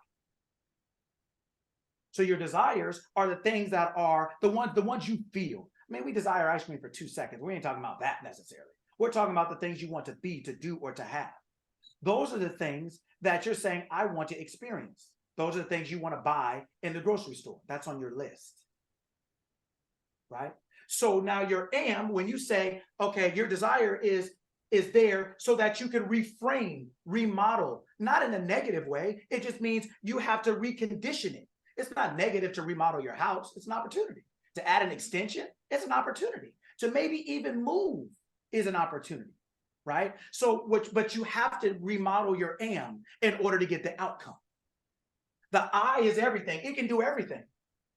So your desires are the things that are the ones you feel. I mean, we desire ice cream for 2 seconds. We ain't talking about that necessarily. We're talking about the things you want to be, to do, or to have. Those are the things that you're saying, I want to experience. Those are the things you want to buy in the grocery store. That's on your list, right? So now your am, when you say, okay, your desire is there so that you can reframe, remodel, not in a negative way. It just means you have to recondition it. It's not negative to remodel your house. It's an opportunity. To add an extension, it's an opportunity. To maybe even move is an opportunity, right? So, but you have to remodel your am in order to get the outcome. The I is everything. It can do everything.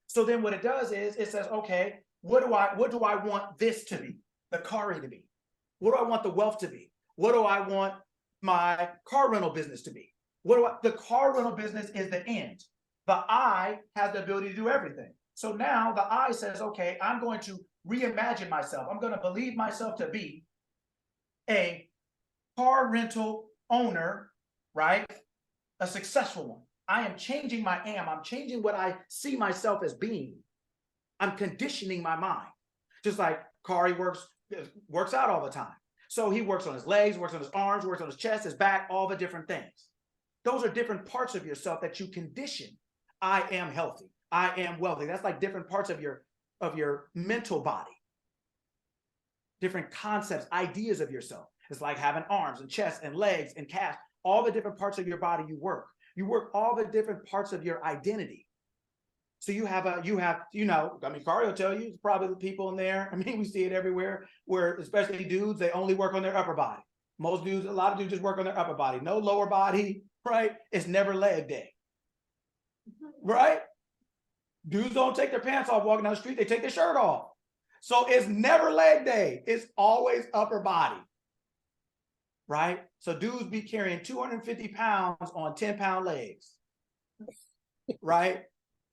So then what it does is it says, okay, what do I want this to be? The car to be? What do I want the wealth to be? What do I want my car rental business to be? The car rental business is the end. The I has the ability to do everything. So now the I says, okay, I'm going to reimagine myself. I'm going to believe myself to be a car rental owner, right? A successful one. I am changing my am. I'm changing what I see myself as being. I'm conditioning my mind. Just like Kari works out all the time. So he works on his legs, works on his arms, works on his chest, his back, all the different things. Those are different parts of yourself that you condition. I am healthy. I am wealthy. That's like different parts of your mental body. Different concepts, ideas of yourself. It's like having arms and chest and legs and calves, all the different parts of your body you work. You work all the different parts of your identity. So you have, I mean, Kari will tell you, it's probably the people in there. I mean, we see it everywhere where, especially dudes, they only work on their upper body. Most dudes, a lot of dudes just work on their upper body. No lower body, right? It's never leg day, right? Dudes don't take their pants off walking down the street. They take their shirt off. So it's never leg day. It's always upper body, right? So dudes be carrying 250 pounds on 10-pound legs, right?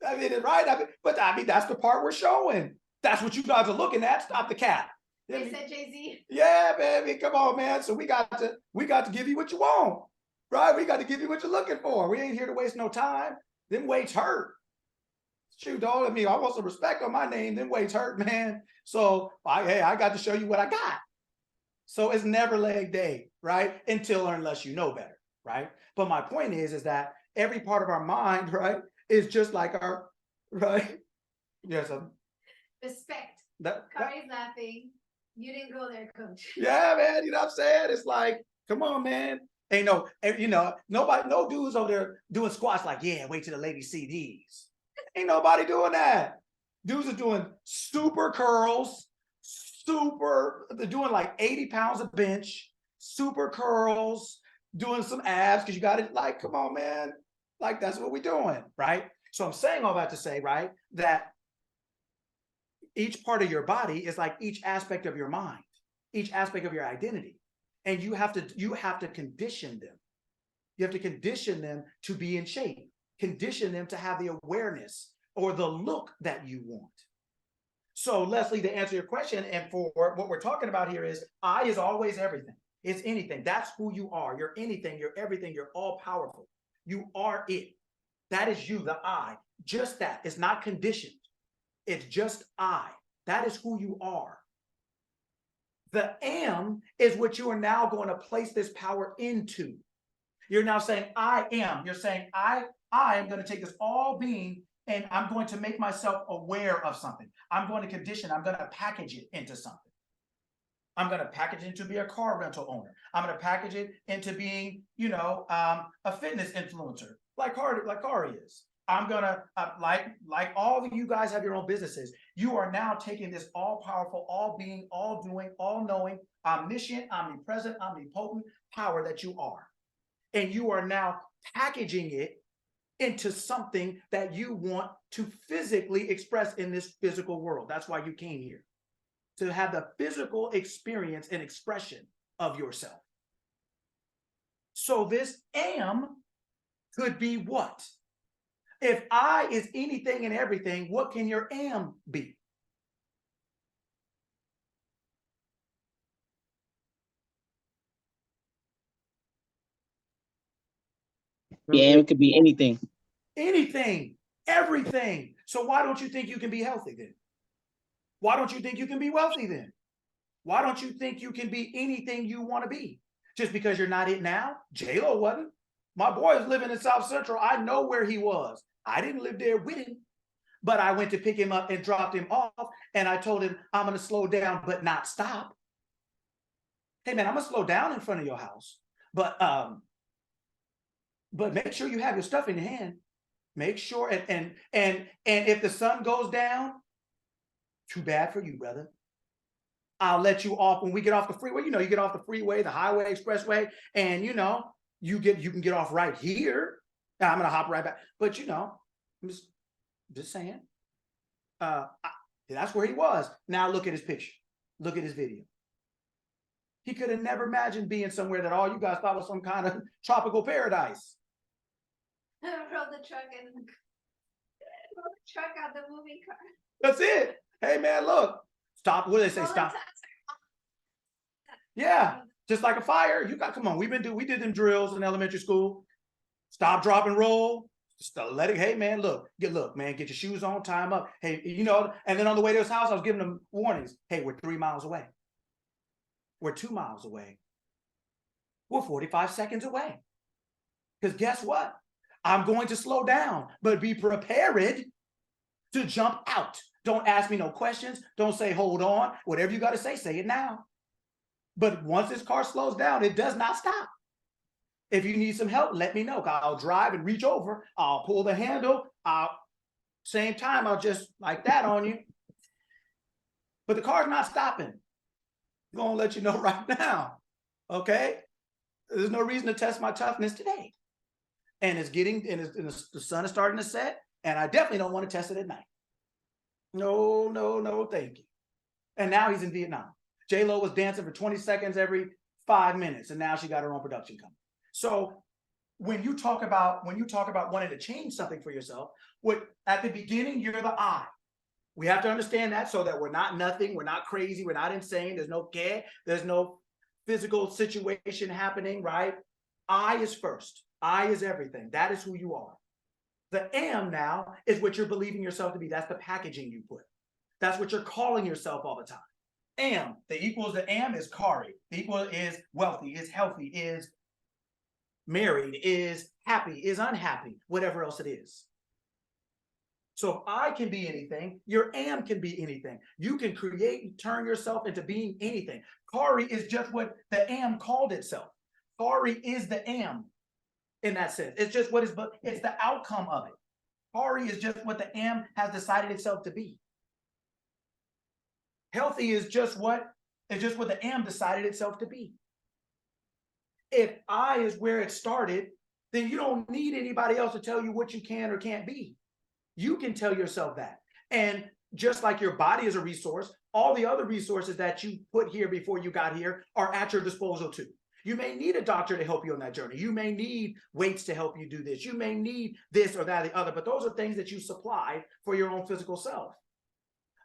I mean, right? But that's the part we're showing. That's what you guys are looking at. Stop the cap. They said Jay-Z. Yeah, baby, come on, man. So we got to give you what you want, right? We got to give you what you're looking for. We ain't here to waste no time. Them weights hurt. Shoot, dog. I mean, I want some respect on my name. Them weights hurt, man. So I got to show you what I got. So it's never leg day, right? Until or unless you know better, right? But my point is that every part of our mind, right, is just like our, right? Yes. Respect. Kari's laughing. You didn't go there, coach. Yeah, man. You know what I'm saying? It's like, come on, man. Ain't nobody, no dudes over there doing squats like, yeah, wait till the ladies see these. Ain't nobody doing that. Dudes are doing super curls, they're doing like 80 pounds of bench, super curls, doing some abs, because you got it. Like, come on, man. Like, that's what we're doing, right? So I'm saying all that to say, right, that each part of your body is like each aspect of your mind, each aspect of your identity. And you have to condition them. You have to condition them to be in shape, condition them to have the awareness or the look that you want. So Leslie, to answer your question, and for what we're talking about here is I is always everything. It's anything. That's who you are. You're anything, you're everything, you're all powerful. You are it. That is you, the I. Just that. It's not conditioned. It's just I. That is who you are. The am is what you are now going to place this power into. You're now saying, I am. You're saying, I am going to take this all being and I'm going to make myself aware of something. I'm going to condition, I'm going to package it into something. I'm going to package it into be a car rental owner. I'm going to package it into being, a fitness influencer, like Kari is. I'm going to, like all of you guys have your own businesses. You are now taking this all powerful, all being, all doing, all knowing, omniscient, omnipresent, omnipotent power that you are. And you are now packaging it into something that you want to physically express in this physical world. That's why you came here, to have the physical experience and expression of yourself. So this am could be what? If I is anything and everything, what can your am be? Yeah, it could be anything. Anything, everything. So why don't you think you can be healthy then? Why don't you think you can be wealthy then? Why don't you think you can be anything you want to be? Just because you're not it now? J-Lo wasn't. My boy is living in South Central. I know where he was. I didn't live there with him, but I went to pick him up and dropped him off. And I told him, I'm going to slow down, but not stop. Hey man, I'm going to slow down in front of your house, but make sure you have your stuff in your hand. Make sure, and if the sun goes down, too bad for you, brother. I'll let you off when we get off the freeway. You get off the freeway, the highway, expressway, and you can get off right here. Now, I'm gonna hop right back, but I'm just saying. That's where he was. Now look at his picture. Look at his video. He could have never imagined being somewhere that all you guys thought was some kind of tropical paradise. Rode the truck out the moving car. That's it. Hey man, look. Stop. What do they say? Stop. Yeah, just like a fire. Come on. We did them drills in elementary school. Stop, drop, and roll. Just let it. Hey man, look, man, get your shoes on, tie them up. Hey, and then on the way to his house, I was giving them warnings. Hey, we're 3 miles away. We're 2 miles away. We're 45 seconds away. Because guess what? I'm going to slow down, but be prepared to jump out. Don't ask me no questions. Don't say, hold on. Whatever you got to say it now. But once this car slows down, it does not stop. If you need some help, let me know. I'll drive and reach over. I'll pull the handle. Same time, I'll just like that on you. But the car's not stopping. I'm going to let you know right now. Okay? There's no reason to test my toughness today. And the sun is starting to set. And I definitely don't want to test it at night. No, thank you. And now he's in Vietnam. J-Lo was dancing for 20 seconds every 5 minutes, and now she got her own production company. So when you talk about wanting to change something for yourself, at the beginning, you're the I. We have to understand that so that we're not nothing, we're not crazy, we're not insane, there's no care, there's no physical situation happening, right? I is first. I is everything. That is who you are. The am now is what you're believing yourself to be. That's the packaging you put. That's what you're calling yourself all the time. Am, the equals the am is Kari. The equal is wealthy, is healthy, is married, is happy, is unhappy, whatever else it is. So if I can be anything, your am can be anything. You can create and turn yourself into being anything. Kari is just what the am called itself. Kari is the am in that sense. It's just it's the outcome of it. Kari is just what the am has decided itself to be. Healthy is just what the am decided itself to be. If I is where it started, then you don't need anybody else to tell you what you can or can't be. You can tell yourself that. And just like your body is a resource, all the other resources that you put here before you got here are at your disposal too. You may need a doctor to help you on that journey. You may need weights to help you do this. You may need this or that or the other, but those are things that you supply for your own physical self.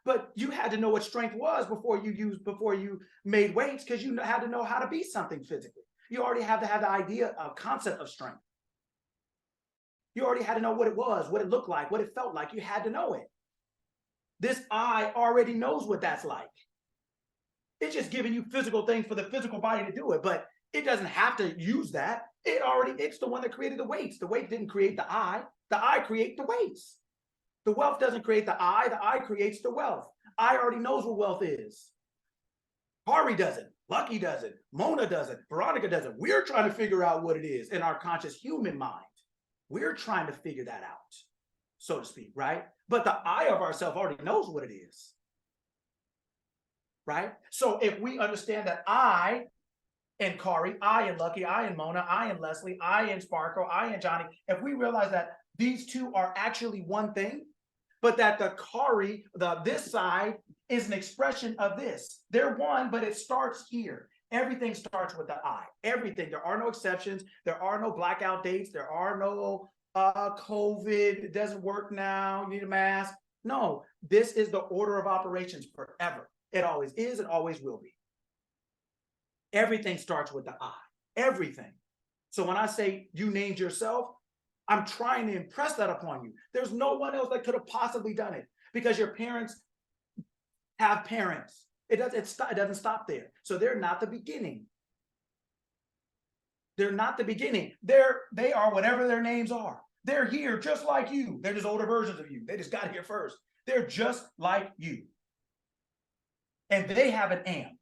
But you had to know what strength was before you made weights, because you had to know how to be something physically. You already had to have the idea of concept of strength. You already had to know what it was, what it looked like, what it felt like. You had to know it. This I already knows what that's like. It's just giving you physical things for the physical body to do it, but it doesn't have to use that. It's the one that created the weights. The weight didn't create the I create the weights. The wealth doesn't create the I creates the wealth. I already knows what wealth is. Hari doesn't, Lucky doesn't, Mona doesn't, Veronica doesn't. We're trying to figure out what it is in our conscious human mind. We're trying to figure that out, so to speak, right? But the I of ourself already knows what it is, right? So if we understand that I and Kari, I and Lucky, I and Mona, I and Leslie, I and Sparkle, I and Johnny, if we realize that these two are actually one thing, but that the Kari, this side is an expression of this. They're one, but it starts here. Everything starts with the I. Everything. There are no exceptions. There are no blackout dates. There are no COVID. It doesn't work now. You need a mask. No, this is the order of operations forever. It always is and always will be. Everything starts with the I. Everything. So when I say you named yourself, I'm trying to impress that upon you. There's no one else that could have possibly done it, because your parents have parents. It doesn't stop there. So they're not the beginning. They're not the beginning. They are whatever their names are. They're here just like you. They're just older versions of you. They just got here first. They're just like you. And they have an am.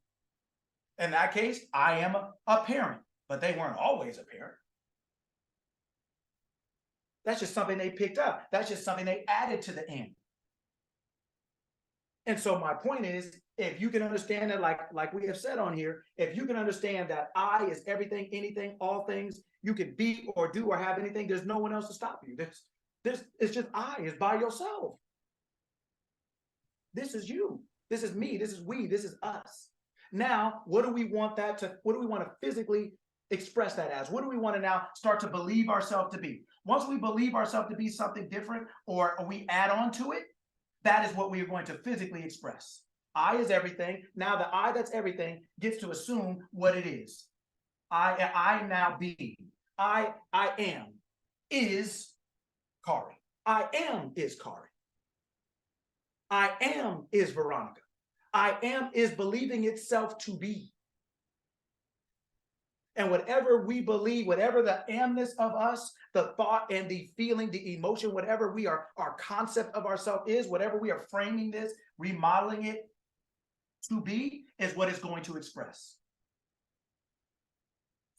In that case, I am a parent, but they weren't always a parent. That's just something they picked up. That's just something they added to the am. And so my point is, if you can understand it, like we have said on here, if you can understand that I is everything, anything, all things, you can be or do or have anything, there's no one else to stop you. It's just I, is by yourself. This is you. This is me. This is we. This is us. Now, what do we want to physically express that as? What do we want to now start to believe ourselves to be? Once we believe ourselves to be something different, or we add on to it, that is what we are going to physically express. I is everything. Now the I that's everything gets to assume what it is. I now be. I am is Kari. I am is Kari. I am is Veronica. I am is believing itself to be. And whatever we believe, whatever the amness of us, the thought and the feeling, the emotion, whatever we are, our concept of ourselves is, whatever we are framing this, remodeling it to be, is what it's going to express.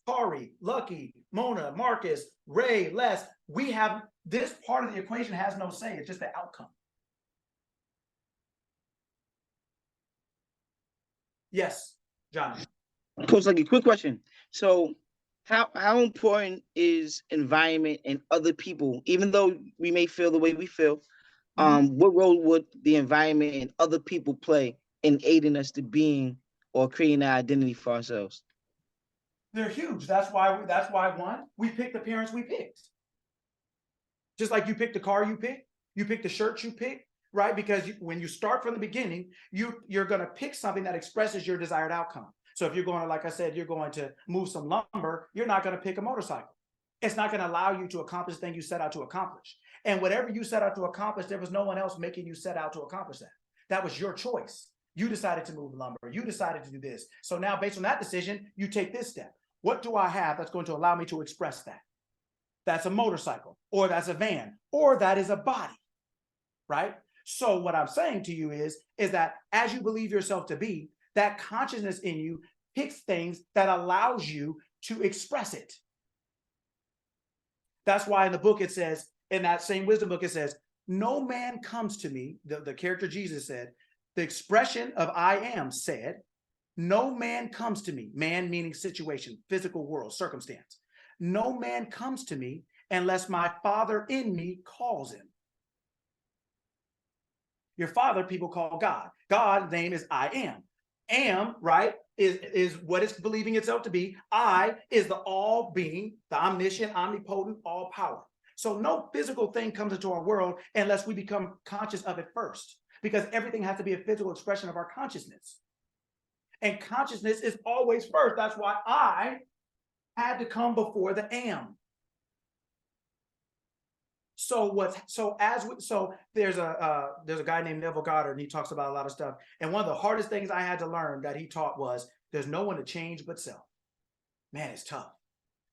Kari, Lucky, Mona, Marcus, Ray, Les, we have, this part of the equation has no say. It's just the outcome. Yes, John. Coach, like a quick question. So how important is environment and other people, even though we may feel the way we feel, what role would the environment and other people play in aiding us to being or creating an identity for ourselves? They're huge. That's why one, we picked the parents we picked. Just like you picked the car you picked the shirt you picked, right? Because when you start from the beginning, you're going to pick something that expresses your desired outcome. So if you're going to, like I said, you're going to move some lumber, you're not going to pick a motorcycle. It's not going to allow you to accomplish the thing you set out to accomplish. And whatever you set out to accomplish, there was no one else making you set out to accomplish that. That was your choice. You decided to move lumber. You decided to do this. So now based on that decision, you take this step. What do I have that's going to allow me to express that? That's a motorcycle, or that's a van, or that is a body, right? So what I'm saying to you is that as you believe yourself to be, that consciousness in you picks things that allows you to express it. That's why in the book it says, in that same wisdom book, it says, no man comes to me, the character Jesus said, the expression of I am said, no man comes to me, man meaning situation, physical world, circumstance. No man comes to me unless my Father in me calls him. Your Father, people call God. God's name is I am. Am, right, is what it's believing itself to be. I is the all being, the omniscient, omnipotent, all power. So no physical thing comes into our world unless we become conscious of it first, because everything has to be a physical expression of our consciousness. And consciousness is always first. That's why I had to come before the am. So there's a guy named Neville Goddard, and he talks about a lot of stuff. And one of the hardest things I had to learn that he taught was there's no one to change but self. Man, it's tough.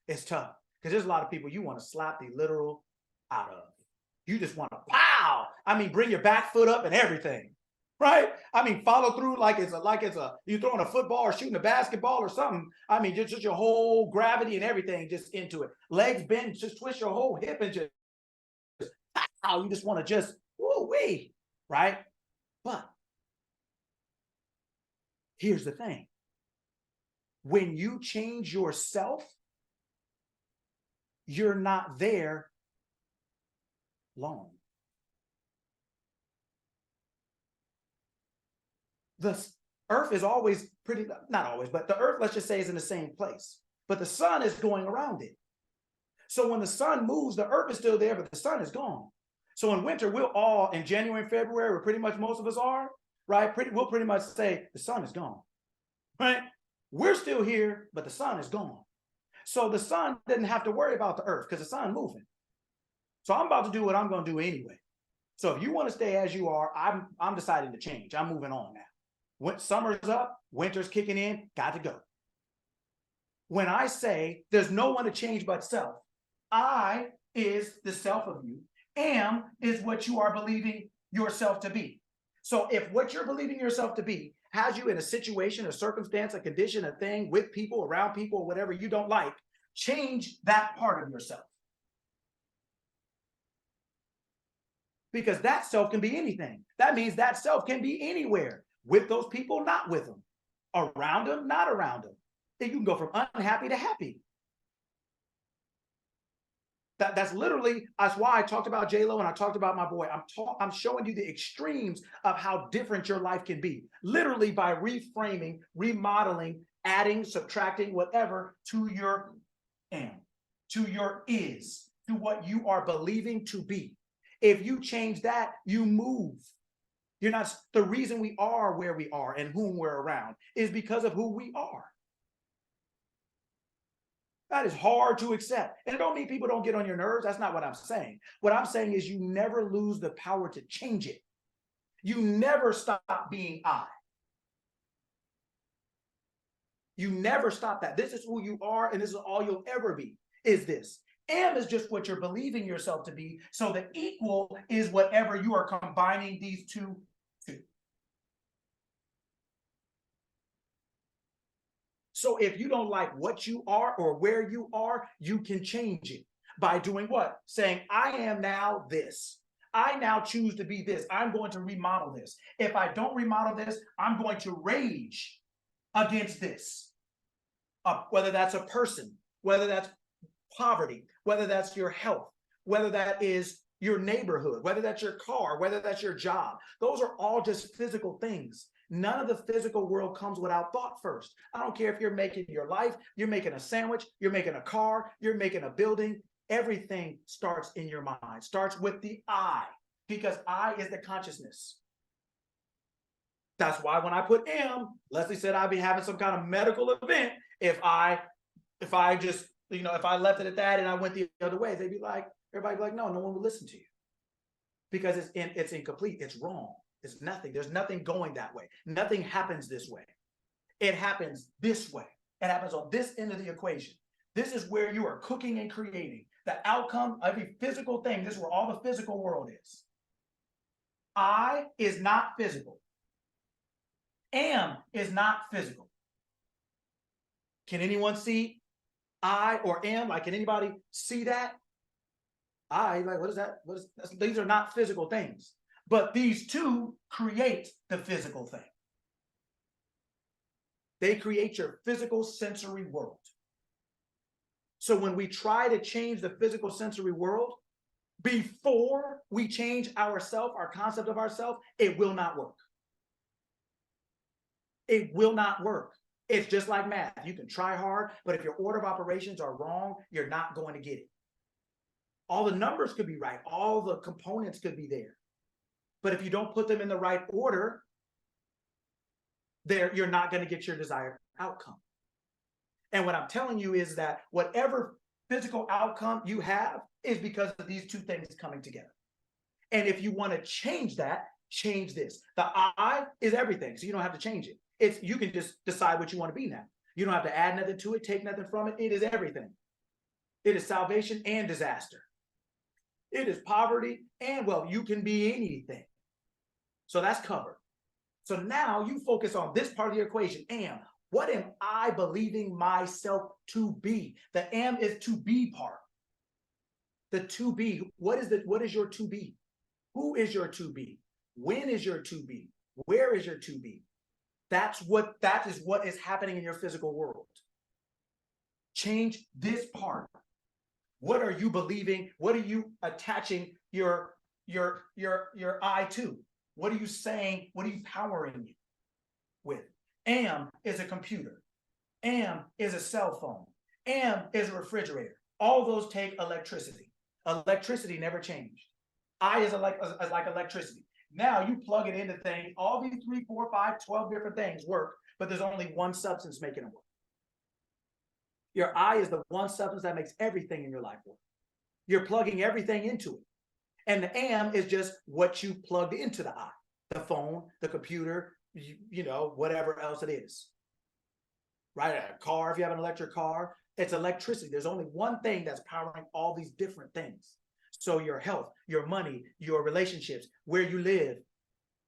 It's tough because there's a lot of people you want to slap the literal out of. You just want to pow. I mean, bring your back foot up and everything, right? I mean, follow through like it's a you throwing a football or shooting a basketball or something. I mean, just your whole gravity and everything just into it. Legs bend, just twist your whole hip and just pow. You just want to just woo-wee, right? But here's the thing. When you change yourself, you're not there long. The earth is always pretty, not always, but the earth, let's just say, is in the same place, but the sun is going around it. So when the sun moves, the earth is still there, but the sun is gone. So in winter, we'll all, in January and February, where pretty much most of us are, right? We'll pretty much say the sun is gone, right? We're still here, but the sun is gone. So the sun didn't have to worry about the earth because the sun moving. So I'm about to do what I'm going to do anyway. So if you want to stay as you are, I'm deciding to change. I'm moving on now. When summer's up, winter's kicking in, got to go. When I say there's no one to change but self, I is the self of you. Am is what you are believing yourself to be. So if what you're believing yourself to be has you in a situation, a circumstance, a condition, a thing, with people, around people, or whatever you don't like, change that part of yourself. Because that self can be anything. That means that self can be anywhere, with those people, not with them, around them, not around them. Then you can go from unhappy to happy. That's literally, that's why I talked about J-Lo and I talked about my boy. I'm showing you the extremes of how different your life can be, literally by reframing, remodeling, adding, subtracting, whatever to your am, to your is, to what you are believing to be. If you change that, you move. You're not, the reason we are where we are and whom we're around is because of who we are. That is hard to accept. And it don't mean people don't get on your nerves. That's not what I'm saying. What I'm saying is you never lose the power to change it. You never stop being I. You never stop that. This is who you are, and this is all you'll ever be, is this. Am is just what you're believing yourself to be. So the equal is whatever you are combining these two to. So if you don't like what you are or where you are, you can change it by doing what? Saying, I am now this. I now choose to be this. I'm going to remodel this. If I don't remodel this, I'm going to rage against this. Whether that's a person, whether that's poverty, whether that's your health, whether that is your neighborhood, whether that's your car, whether that's your job. Those are all just physical things. None of the physical world comes without thought first. I don't care if you're making your life, you're making a sandwich, you're making a car, you're making a building. Everything starts in your mind, starts with the I, because I is the consciousness. That's why when I put am, Leslie said I'd be having some kind of medical event if I just, if I left it at that and I went the other way, they'd be like, everybody'd be like, no one will listen to you. Because it's incomplete, it's wrong. It's nothing. There's nothing going that way. Nothing happens this way. It happens this way. It happens on this end of the equation. This is where you are cooking and creating. The outcome of every physical thing, this is where all the physical world is. I is not physical. Am is not physical. Can anyone see I or am? Like, can anybody see that? I, like, what is that? These are not physical things. But these two create the physical thing. They create your physical sensory world. So when we try to change the physical sensory world, before we change ourself, our concept of ourself, it will not work. It will not work. It's just like math. You can try hard, but if your order of operations are wrong, you're not going to get it. All the numbers could be right. All the components could be there. But if you don't put them in the right order, you're not going to get your desired outcome. And what I'm telling you is that whatever physical outcome you have is because of these two things coming together. And if you want to change that, change this. The I is everything, so you don't have to change it. You can just decide what you want to be now. You don't have to add nothing to it, take nothing from it. It is everything. It is salvation and disaster. It is poverty and wealth. You can be anything. So that's covered. So now you focus on this part of the equation. What am I believing myself to be? The am is to be part. The to be. What is your to be? Who is your to be? When is your to be? Where is your to be? That is what is happening in your physical world. Change this part. What are you believing? What are you attaching your I to? What are you saying? What are you powering you with? Am is a computer. Am is a cell phone. Am is a refrigerator. All those take electricity. Electricity never changed. I is like electricity. Now you plug it into things. All these 3, 4, 5, 12 different things work, but there's only one substance making it work. Your I is the one substance that makes everything in your life work. You're plugging everything into it. And the am is just what you plugged into the I. The phone, the computer, you know, whatever else it is. Right? A car, if you have an electric car, it's electricity. There's only one thing that's powering all these different things. So your health, your money, your relationships, where you live,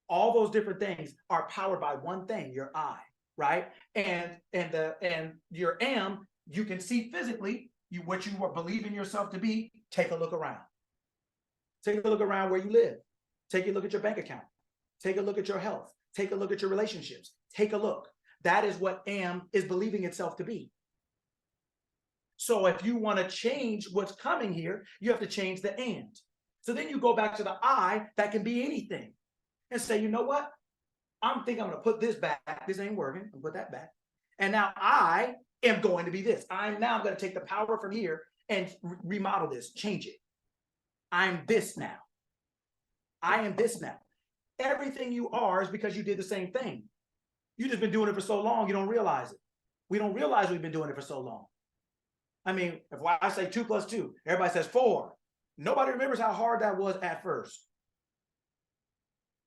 all those different things are powered by one thing, your I, right? And your am, you can see physically what you are believing yourself to be. Take a look around. Take a look around where you live. Take a look at your bank account. Take a look at your health. Take a look at your relationships. Take a look. That is what am is believing itself to be. So if you want to change what's coming here, you have to change the and. So then you go back to the I that can be anything and say, you know what? I'm going to put this back. This ain't working. I'll put that back. And now I am going to be this. I'm going to take the power from here and remodel this, change it. I'm this now. I am this now. Everything you are is because you did the same thing. You've just been doing it for so long, you don't realize it. We don't realize we've been doing it for so long. I mean, if I say 2 + 2, everybody says 4. Nobody remembers how hard that was at first.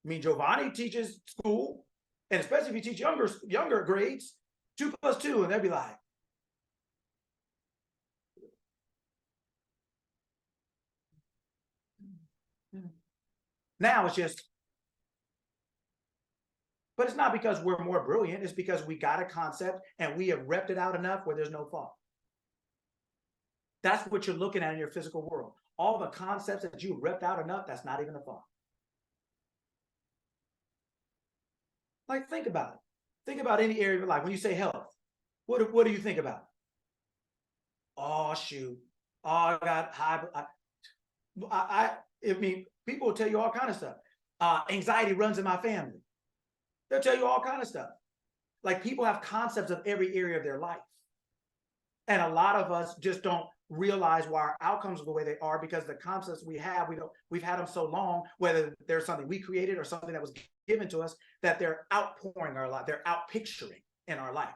I mean, Giovanni teaches school, and especially if you teach younger grades, 2 + 2, and they'll be like, now it's just, but it's not because we're more brilliant. It's because we got a concept and we have repped it out enough where there's no thought. That's what you're looking at in your physical world. All the concepts that you repped out enough, that's not even a thought. Like, think about it. Think about any area of your life. When you say health, what do you think about? Oh, shoot. Oh, I got high. I mean, people will tell you all kinds of stuff. Anxiety runs in my family. They'll tell you all kinds of stuff. Like, people have concepts of every area of their life. And a lot of us just don't realize why our outcomes are the way they are, because the concepts we've had them so long, whether there's something we created or something that was given to us, that they're outpouring our life, they're out picturing in our life.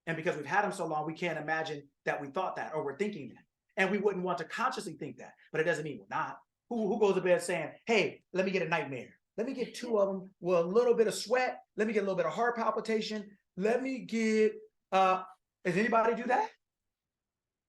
And because we've had them so long, we can't imagine that we thought that or we're thinking that. And we wouldn't want to consciously think that, but it doesn't mean we're not. Who goes to bed saying, hey, let me get a nightmare. Let me get 2 of them with a little bit of sweat. Let me get a little bit of heart palpitation. Let me get, does anybody do that?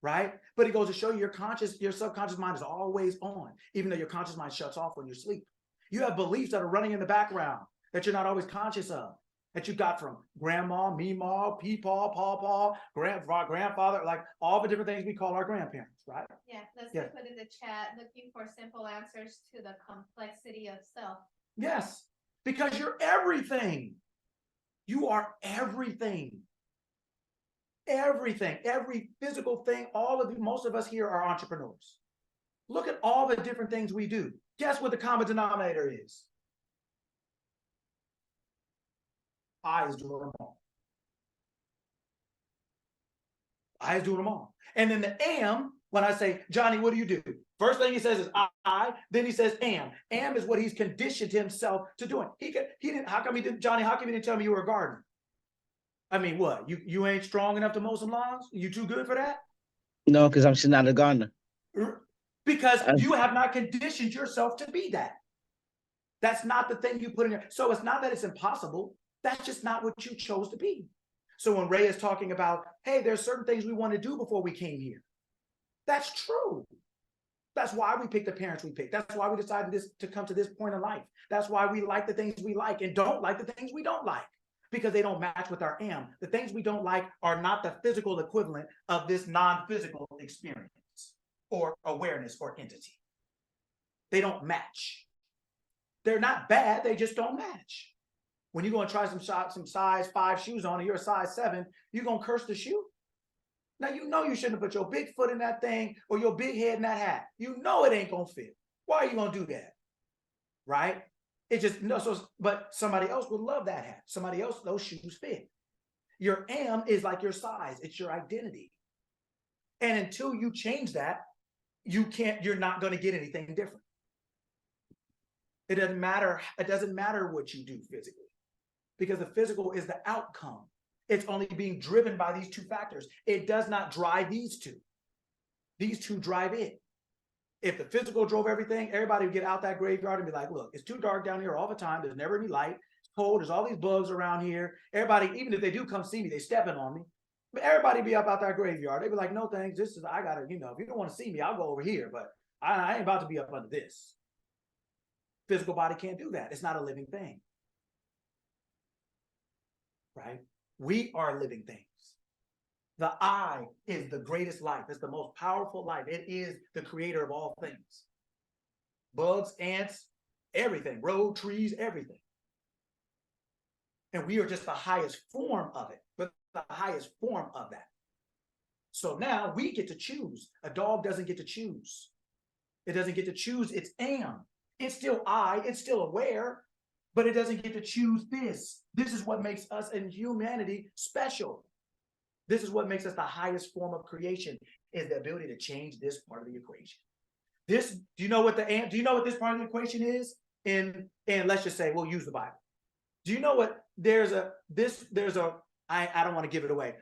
Right? But it goes to show you your subconscious mind is always on, even though your conscious mind shuts off when you sleep. You have beliefs that are running in the background that you're not always conscious of. that you got from grandma, meemaw, peepaw, pawpaw, grandfather, like all the different things we call our grandparents, right? Yeah, let's Yeah. put in the chat, looking for simple answers to the complexity of self. Yes, because you're everything. You are everything. Everything, every physical thing, most of us here are entrepreneurs. Look at all the different things we do. Guess what the common denominator is? I is doing them all. I is doing them all. And then the am, when I say, Johnny, what do you do? First thing he says is I, then he says am. Am is what he's conditioned himself to doing. He didn't, how come he didn't, Johnny, how come you didn't tell me you were a gardener? I mean, what? You ain't strong enough to mow some lawns? You too good for that? No, because I'm just not a gardener. Because you have not conditioned yourself to be that. That's not the thing you put in there. So it's not that it's impossible. That's just not what you chose to be. So when Ray is talking about, hey, there's certain things we want to do before we came here. That's true. That's why we picked the parents we picked. That's why we decided to come to this point in life. That's why we like the things we like and don't like the things we don't like, because they don't match with our am. The things we don't like are not the physical equivalent of this non-physical experience or awareness or entity. They don't match. They're not bad, they just don't match. When you go and try some size 5 shoes on and you're a size 7, you're gonna curse the shoe. Now you know you shouldn't have put your big foot in that thing or your big head in that hat. You know it ain't gonna fit. Why are you gonna do that? Right? It just no. So, but somebody else would love that hat. Somebody else, those shoes fit. Your am is like your size. It's your identity. And until you change that, you're not going to get anything different. It doesn't matter. It doesn't matter what you do physically, because the physical is the outcome. It's only being driven by these two factors. It does not drive these two. These two drive it. If the physical drove everything, everybody would get out that graveyard and be like, look, it's too dark down here all the time. There's never any light. It's cold. There's all these bugs around here. Everybody, even if they do come see me, they stepping on me. But everybody be up out that graveyard. They'd be like, no thanks. I got to, if you don't want to see me, I'll go over here. But I ain't about to be up under this. Physical body can't do that. It's not a living thing. Right? We are living things. The I is the greatest life. It's the most powerful life. It is the creator of all things. Bugs, ants, everything, road, trees, everything. And we are just the highest form of it, but the highest form of that. So now we get to choose. A dog doesn't get to choose. It doesn't get to choose its am. It's still I, it's still aware, but it doesn't get to choose this. This is what makes us in humanity special. This is what makes us the highest form of creation, is the ability to change this part of the equation. Do you know what this part of the equation is? And let's just say, we'll use the Bible. Do you know what I don't want to give it away.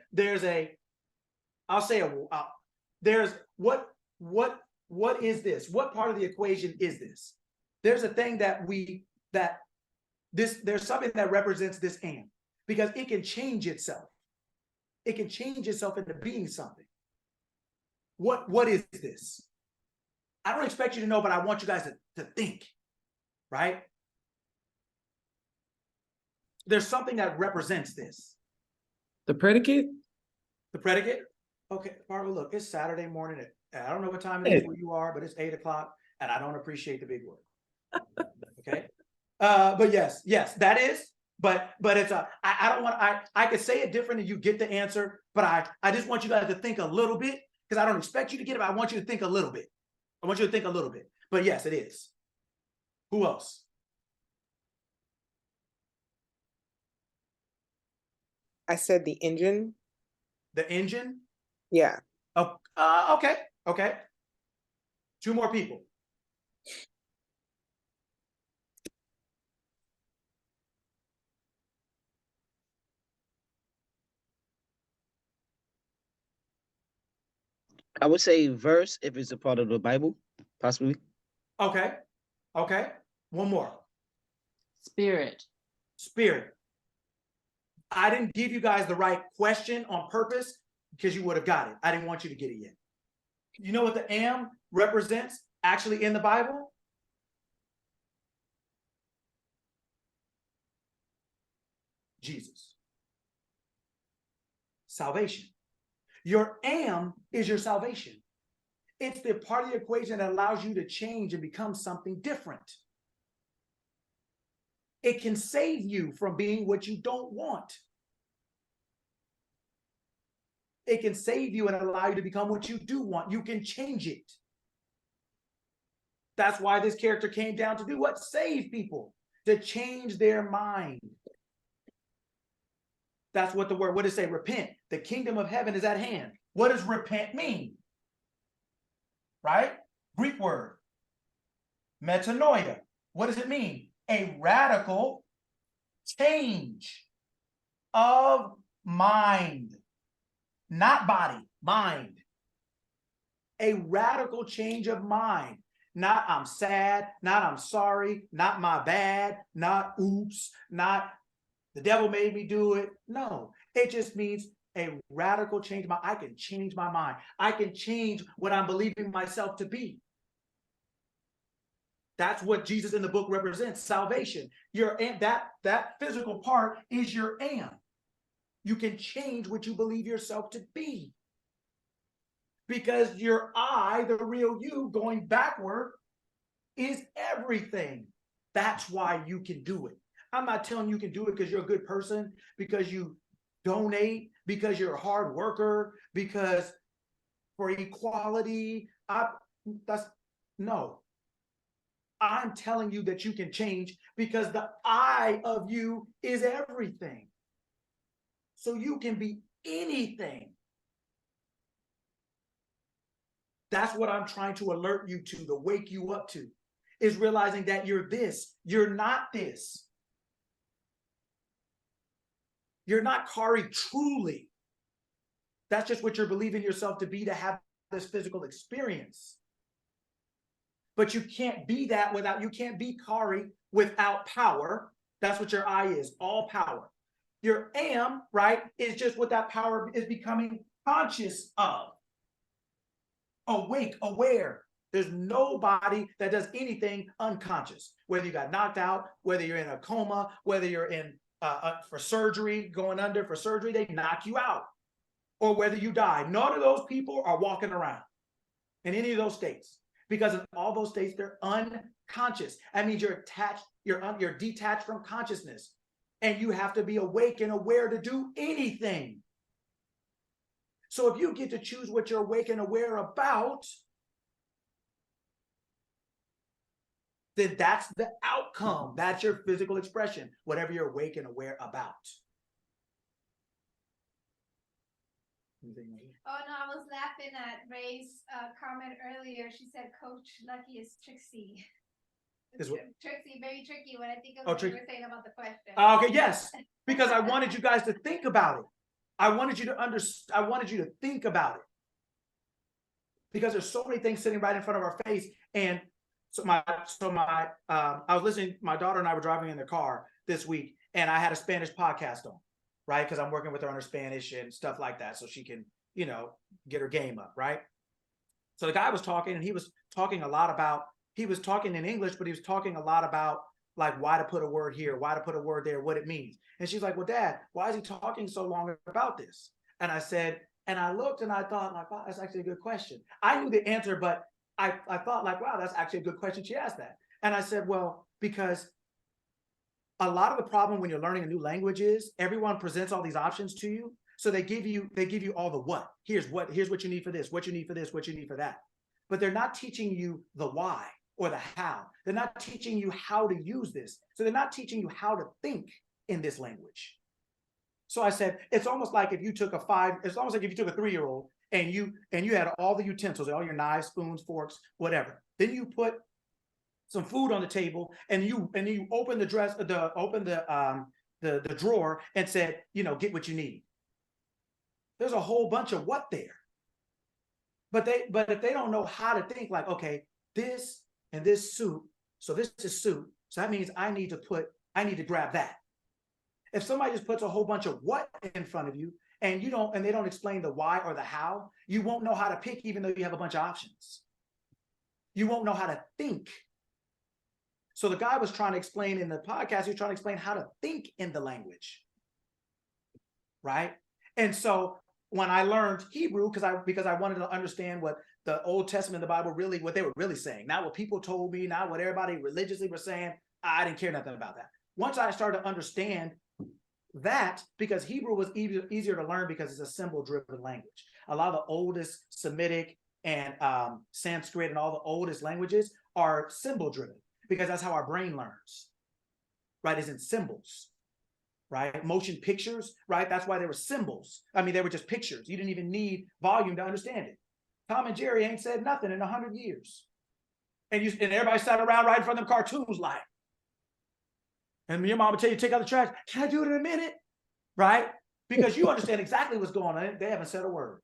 What is this? What part of the equation is this? There's a thing there's something that represents this am, because it can change itself. It can change itself into being something. What is this? I don't expect you to know, but I want you guys to think, right? There's something that represents this. The predicate? The predicate? Okay, Barbara, look, it's Saturday morning. I don't know what time it is where you are, but it's 8 o'clock, and I don't appreciate the big word. Okay? But yes, that is. But it's I could say it different and you get the answer, but I just want you guys to think a little bit, because I don't expect you to get it, but I want you to think a little bit. But yes, it is. Who else? I said the engine. The engine? Yeah. Oh, okay. 2 more people. I would say verse if it's a part of the Bible, possibly. Okay. One more. Spirit. I didn't give you guys the right question on purpose because you would have got it. I didn't want you to get it yet. You know what the am represents actually in the Bible? Jesus. Salvation. Your am is your salvation. It's the part of the equation that allows you to change and become something different. It can save you from being what you don't want. It can save you and allow you to become what you do want. You can change it. That's why this character came down to do what? Save people, to change their mind. That's what the word, what does it say? Repent. The kingdom of heaven is at hand. What does repent mean? Right? Greek word. Metanoia. What does it mean? A radical change of mind. Not body, mind. A radical change of mind. Not I'm sad, not I'm sorry, not my bad, not oops, not the devil made me do it. No, it just means a radical change. I can change my mind. I can change what I'm believing myself to be. That's what Jesus in the book represents, salvation. That physical part is your am. You can change what you believe yourself to be. Because your I, the real you, going backward is everything. That's why you can do it. I'm not telling you can do it because you're a good person, because you donate, because you're a hard worker, because for equality. No. I'm telling you that you can change because the I of you is everything. So you can be anything. That's what I'm trying to alert you to wake you up to, is realizing that you're this, you're not this. You're not Kari truly. That's just what you're believing yourself to be, to have this physical experience. But you can't be that without, you can't be Kari without power. That's what your I is, all power. Your am, right, is just what that power is becoming conscious of. Awake, aware. There's nobody that does anything unconscious. Whether you got knocked out, whether you're in a coma, whether you're in for surgery, going under for surgery, they knock you out. Or whether you die. None of those people are walking around in any of those states. Because in all those states, they're unconscious. That means you're attached, you're detached from consciousness. And you have to be awake and aware to do anything. So if you get to choose what you're awake and aware about, then that's the outcome. That's your physical expression, whatever you're awake and aware about. Oh no, I was laughing at Ray's comment earlier. She said Coach Lucky is tricksy. Tricksy, very tricky when I think of what you were saying about the question. Okay, yes, because I wanted you guys to think about it. I wanted you to understand. I wanted you to think about it. Because there's so many things sitting right in front of our face. And I was listening, my daughter and I were driving in the car this week, and I had a Spanish podcast on, right? Because I'm working with her on her Spanish and stuff like that, so she can, get her game up, right? So the guy was talking, and he was talking a lot about, he was talking in English, but he was talking a lot about like why to put a word here, why to put a word there, what it means. And she's like, well, Dad, why is he talking so long about this? And I said, and I looked and I thought, like, wow, that's actually a good question. I knew the answer, but I thought like, wow, that's actually a good question. She asked that. And I said, well, because a lot of the problem when you're learning a new language is everyone presents all these options to you. So they give you all the what. Here's what you need for this, what you need for this, what you need for that. But they're not teaching you the why or the how. They're not teaching you how to use this. So they're not teaching you how to think in this language. So I said, it's almost like if you took a 3-year-old and you had all the utensils, all your knives, spoons, forks, whatever. Then you put some food on the table and you open the drawer and said, get what you need. There's a whole bunch of what there. But if they don't know how to think, like, okay, this and this soup, so this is soup, so that means I need to grab that. If somebody just puts a whole bunch of what in front of you and they don't explain the why or the how, you won't know how to pick, even though you have a bunch of options. You won't know how to think. So the guy was trying to explain in the podcast, he was trying to explain how to think in the language. right? And so when I learned Hebrew, because I wanted to understand what the Old Testament, the Bible really, what they were really saying, not what people told me, not what everybody religiously was saying, I didn't care nothing about that. Once I started to understand that, because Hebrew was easier to learn because it's a symbol-driven language. A lot of the oldest Semitic and Sanskrit and all the oldest languages are symbol-driven because that's how our brain learns, right? Is in symbols, right? Motion pictures, right? That's why they were symbols. I mean, they were just pictures. You didn't even need volume to understand it. Tom and Jerry ain't said nothing in 100 years. And everybody sat around right in front of them cartoons like, and your mom would tell you, take out the trash. Can I do it in a minute? Right? Because you understand exactly what's going on. They haven't said a word.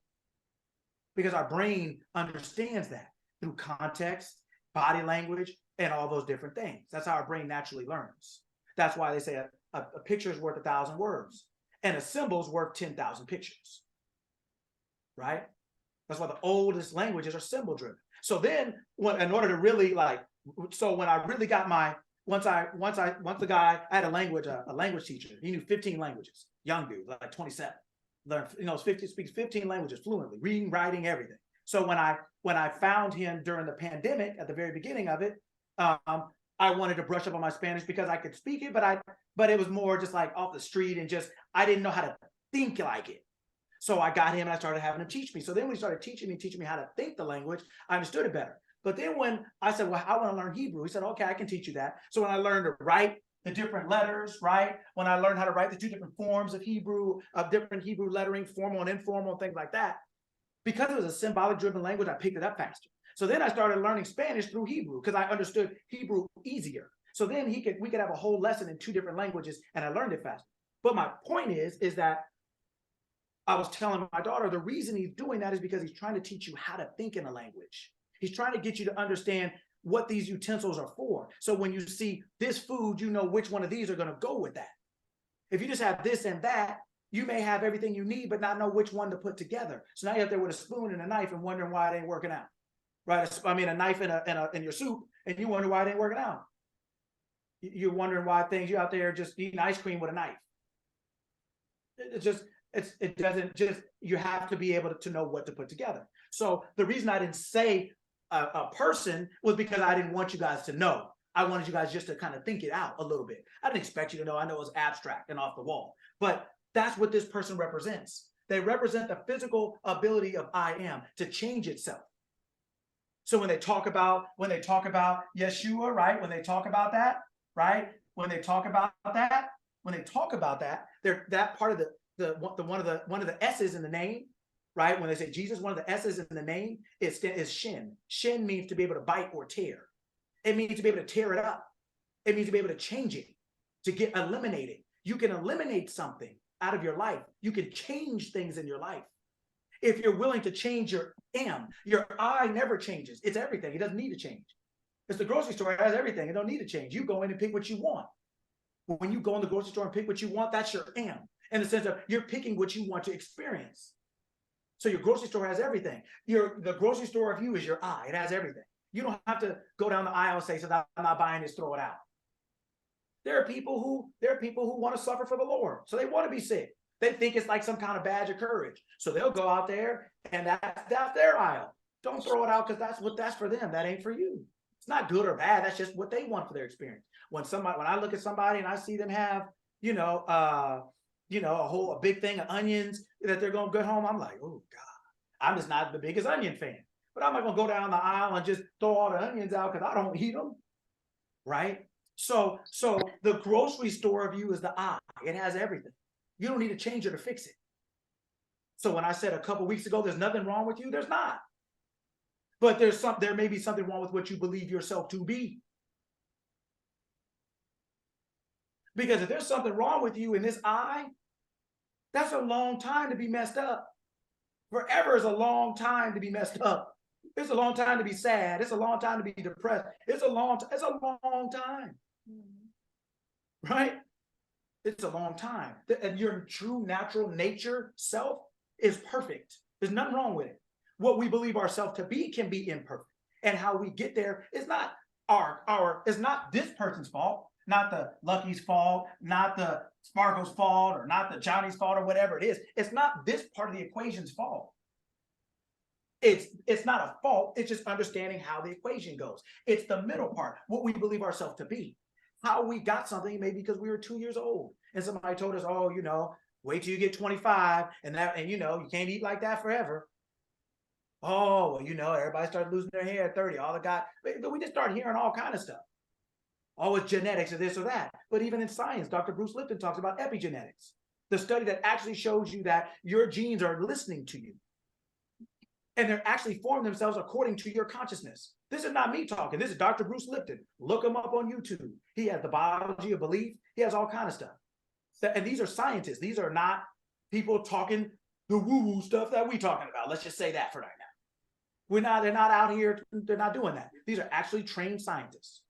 Because our brain understands that through context, body language, and all those different things. That's how our brain naturally learns. That's why they say a picture is worth 1,000 words and a symbol is worth 10,000 pictures. Right? That's why the oldest languages are symbol driven. So then in order to really so when I really got once the guy, I had a language teacher, he knew 15 languages, young dude, like 27, learned, speaks 15 languages fluently, reading, writing, everything. So when I found him during the pandemic at the very beginning of it, I wanted to brush up on my Spanish because I could speak it, but it was more just like off the street and I didn't know how to think like it. So I got him and I started having him teach me. So then when he started teaching me how to think the language, I understood it better. But then when I said, well, I want to learn Hebrew, he said, okay, I can teach you that. So when I learned to write the different letters, right? When I learned how to write the 2 different forms of Hebrew, of different Hebrew lettering, formal and informal, things like that, because it was a symbolic driven language, I picked it up faster. So then I started learning Spanish through Hebrew because I understood Hebrew easier. So then we could have a whole lesson in 2 different languages and I learned it faster. But my point is that I was telling my daughter the reason he's doing that is because he's trying to teach you how to think in a language. He's trying to get you to understand what these utensils are for. So when you see this food, you know which one of these are going to go with that. If you just have this and that, you may have everything you need, but not know which one to put together. So now you're out there with a spoon and a knife and wondering why it ain't working out. Right? I mean, a knife in your soup, and you wonder why it ain't working out. You're wondering why you're out there just eating ice cream with a knife. It doesn't you have to be able to know what to put together. So the reason I didn't say a person was because I didn't want you guys to know. I wanted you guys just to kind of think it out a little bit. I didn't expect you to know. I know it's abstract and off the wall, but that's what this person represents. They represent the physical ability of I am to change itself. So when they talk about Yeshua, right? When they talk about that, right? When they talk about that, they're that part of one of the S's in the name, right? When they say Jesus, one of the S's in the name is shin. Shin means to be able to bite or tear. It means to be able to tear it up. It means to be able to change it, to eliminate it. You can eliminate something out of your life. You can change things in your life. If you're willing to change your I never changes. It's everything. It doesn't need to change. It's the grocery store. It has everything. It don't need to change. You go in and pick what you want. When you go in the grocery store and pick what you want, that's your am. In the sense of you're picking what you want to experience. So your grocery store has everything. The grocery store of you is your I. It has everything. You don't have to go down the aisle and say, so I'm not buying this, throw it out. There are people who want to suffer for the Lord. So they want to be sick. They think it's like some kind of badge of courage. So they'll go out there and that's their aisle. Don't throw it out because that's for them. That ain't for you. It's not good or bad. That's just what they want for their experience. When I look at somebody and I see them have, a big thing of onions that they're going to get home, I'm like, oh God, I'm just not the biggest onion fan. But I'm not going to go down the aisle and just throw all the onions out because I don't eat them. Right? So the grocery store of you is the I. It has everything. You don't need to change it or fix it. So when I said a couple weeks ago, there's nothing wrong with you, there's not. But there may be something wrong with what you believe yourself to be. Because if there's something wrong with you in this I, that's a long time to be messed up. Forever is a long time to be messed up. It's a long time to be sad. It's a long time to be depressed. It's a long time. Right? It's a long time. And your true natural nature self is perfect. There's nothing wrong with it. What we believe ourselves to be can be imperfect. And how we get there is not it's not this person's fault. not the Lucky's fault, not the Sparkle's fault, or not the Johnny's fault, or whatever it is. It's not this part of the equation's fault. It's not a fault. It's just understanding how the equation goes. It's the middle part, what we believe ourselves to be. How we got something, maybe because we were 2 years old and somebody told us, oh, wait till you get 25 and you can't eat like that forever. Oh, well, everybody started losing their hair at 30. All the guys, but we just start hearing all kind of stuff. Oh, it's genetics or this or that. But even in science, Dr. Bruce Lipton talks about epigenetics, the study that actually shows you that your genes are listening to you. And they're actually forming themselves according to your consciousness. This is not me talking. This is Dr. Bruce Lipton. Look him up on YouTube. He has the biology of belief. He has all kind of stuff. And these are scientists. These are not people talking the woo-woo stuff that we're talking about. Let's just say that for right now. They're not out here. They're not doing that. These are actually trained scientists.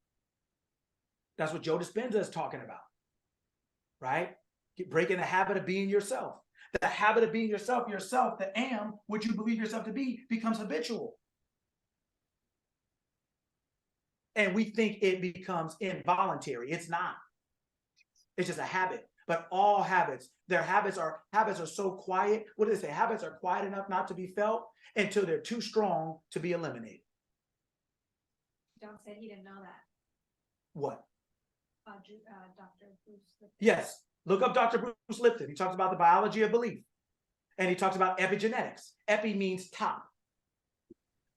That's what Joe Dispenza is talking about, right? Breaking the habit of being yourself. The habit of being yourself, the am, what you believe yourself to be, becomes habitual. And we think it becomes involuntary. It's not. It's just a habit. But all habits, habits are so quiet. What do they say? Habits are quiet enough not to be felt until they're too strong to be eliminated. John said he didn't know that. What? Dr. Bruce Lipton. Yes. Look up Dr. Bruce Lipton. He talks about the biology of belief. And he talks about epigenetics. Epi means top.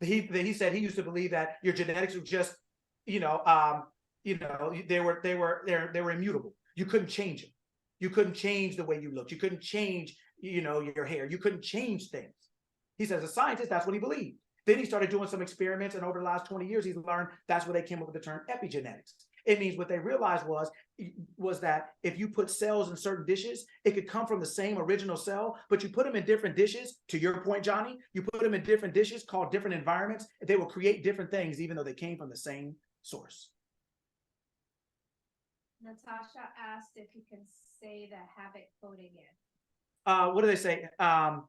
He said he used to believe that your genetics were just, they were immutable. You couldn't change them. You couldn't change the way you looked. You couldn't change, your hair. You couldn't change things. He says, as a scientist, that's what he believed. Then he started doing some experiments, and over the last 20 years, he's learned that's where they came up with the term epigenetics. It means what they realized was that if you put cells in certain dishes, it could come from the same original cell, but you put them in different dishes. To your point, Johnny, you put them in different dishes called different environments. They will create different things, even though they came from the same source. Natasha asked if you can say the habit code again. What do they say? I'm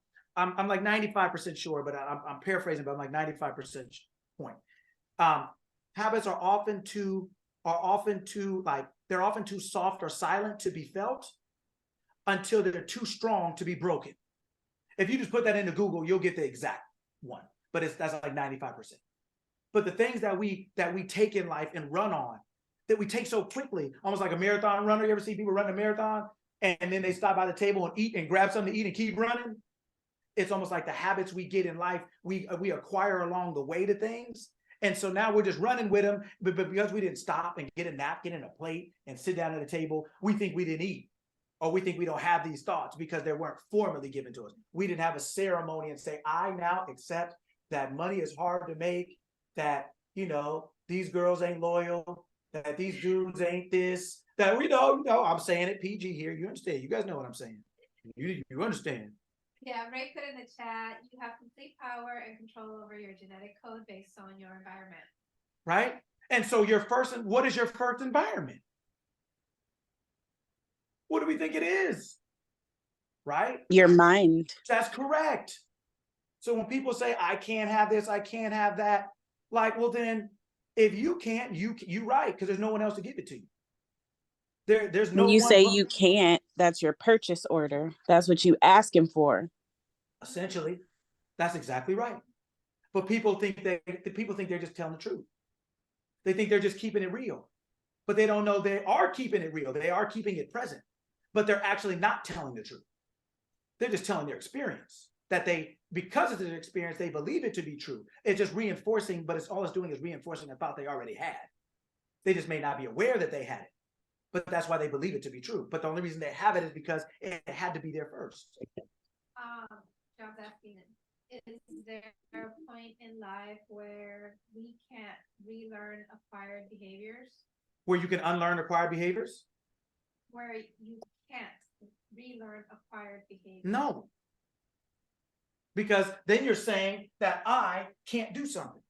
like 95% sure, but I'm paraphrasing, but I'm like 95% point. Habits are often too soft or silent to be felt until they're too strong to be broken. If you just put that into Google, you'll get the exact one, but that's like 95%. But the things that we take in life and run on, that we take so quickly, almost like a marathon runner. You ever see people run a marathon and then they stop by the table and eat and grab something to eat and keep running? It's almost like the habits we get in life, we acquire along the way to things. And so now we're just running with them, but because we didn't stop and get a napkin and a plate and sit down at a table, we think we didn't eat, or we think we don't have these thoughts because they weren't formally given to us. We didn't have a ceremony and say, I now accept that money is hard to make, that, these girls ain't loyal, that these dudes ain't this, that I'm saying it PG here. You understand? You guys know what I'm saying. You understand. Yeah, Ray put in the chat, you have complete power and control over your genetic code based on your environment. Right? And so what is your first environment? What do we think it is? Right? Your mind. That's correct. So when people say, I can't have this, I can't have that, like, well then, if you can't, you right, because there's no one else to give it to you. There's no When you one say you can't, that's your purchase order. That's what you asking for. Essentially, that's exactly right. But people think they're just telling the truth. They think they're just keeping it real, but they don't know they are keeping it real. They are keeping it present, but they're actually not telling the truth. They're just telling their experience that because of their experience, they believe it to be true. It's just reinforcing, but all it's doing is reinforcing a thought they already had. They just may not be aware that they had it, but that's why they believe it to be true. But the only reason they have it is because it had to be there first. John's asking, is there a point in life where we can't relearn acquired behaviors? Where you can unlearn acquired behaviors? Where you can't relearn acquired behaviors? No. Because then you're saying that I can't do something.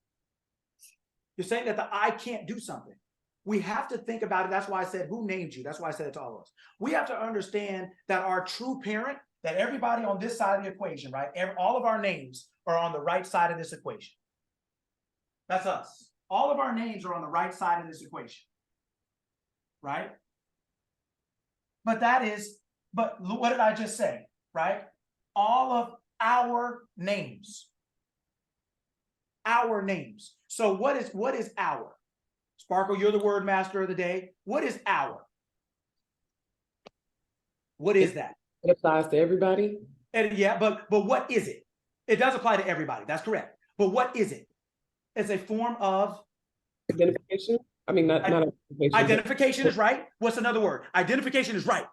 You're saying that the I can't do something. We have to think about it. That's why I said, who named you? That's why I said it to all of us. We have to understand that our true parent, that everybody on this side of the equation, right? All of our names are on the right side of this equation. That's us. All of our names are on the right side of this equation. right? But what did I just say, right? All of our names. Our names. So what is our? Sparkle, you're the word master of the day. What is our? What is that? It applies to everybody. And yeah, but what is it? It does apply to everybody. That's correct. But what is it? It's a form of Identification. I mean, not identification is right. What's another word? Identification is right.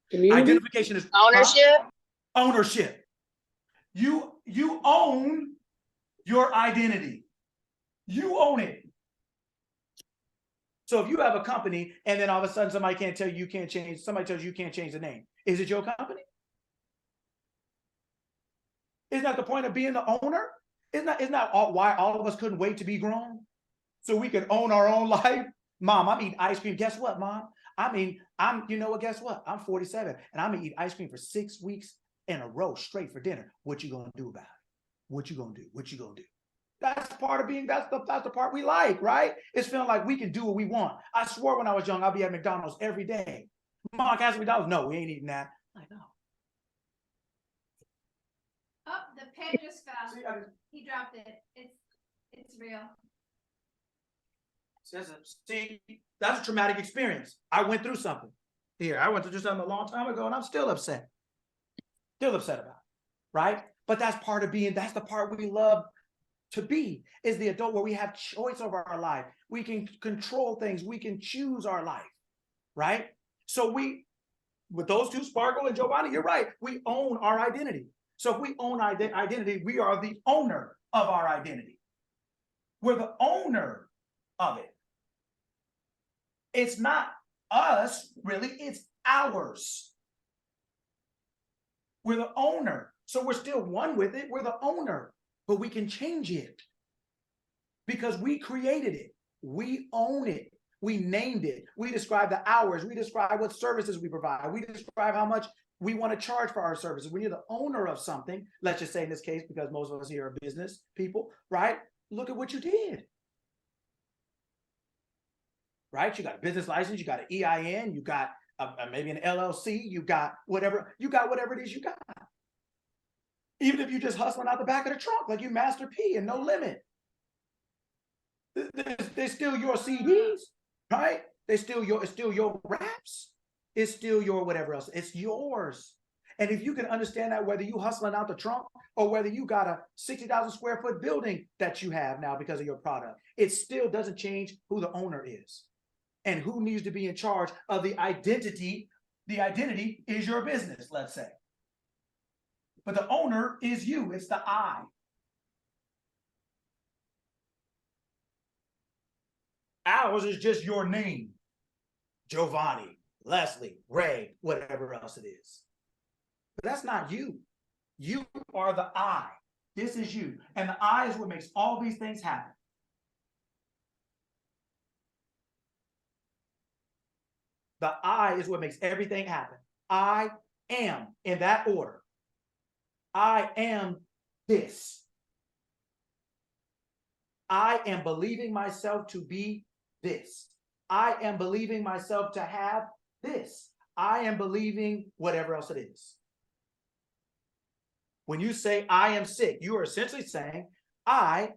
Community. Identification is Ownership. Ownership. You own your identity. You own it. So if you have a company and then all of a sudden somebody can't tell you can't change, somebody tells you can't change the name. Is it your company? Isn't that the point of being the owner? Isn't that why all of us couldn't wait to be grown? So we could own our own life? Mom, I'm eating ice cream. Guess what, Mom? You know what, guess what? I'm 47 and I'm gonna eat ice cream for 6 weeks in a row straight for dinner. What you gonna do about it? What you gonna do? What you gonna do? That's part of being, that's the part we like, right? It's feeling like we can do what we want. I swore when I was young, I'll be at McDonald's every day. Mom, can I have McDonald's? No, we ain't eating that. I know. Oh, the pen just fell. See, He dropped it. It's real. See, that's a traumatic experience. I went through something here. I went through something a long time ago and I'm still upset. Still upset about it, right? But that's part of being, that's the part we love to be, is the adult where we have choice over our life. We can control things. We can choose our life, right? So with those two, Sparkle and Giovanni, you're right. We own our identity. So if we own identity, we are the owner of our identity. We're the owner of it. It's not us, really, it's ours. We're the owner. So we're still one with it. We're the owner, but we can change it because we created it. We own it. We named it. We describe the hours. We describe what services we provide. We describe how much we want to charge for our services. When you're the owner of something, let's just say in this case, because most of us here are business people, right? Look at what you did. Right? You got a business license, you got an EIN, you got maybe an LLC, you got whatever it is you got. Even if you're just hustling out the back of the trunk, like you Master P and No Limit. They're still your CDs, right? It's still your raps. It's still your whatever else. It's yours. And if you can understand that, whether you hustling out the trunk or whether you got a 60,000 square foot building that you have now because of your product, it still doesn't change who the owner is and who needs to be in charge of the identity. The identity is your business, let's say. But the owner is you. It's the I. Ours is just your name. Giovanni, Leslie, Ray, whatever else it is. But that's not you. You are the I. This is you. And the I is what makes all these things happen. The I is what makes everything happen. I am, in that order. I am this. I am believing myself to be this. I am believing myself to have this. I am believing whatever else it is. When you say I am sick, you are essentially saying I,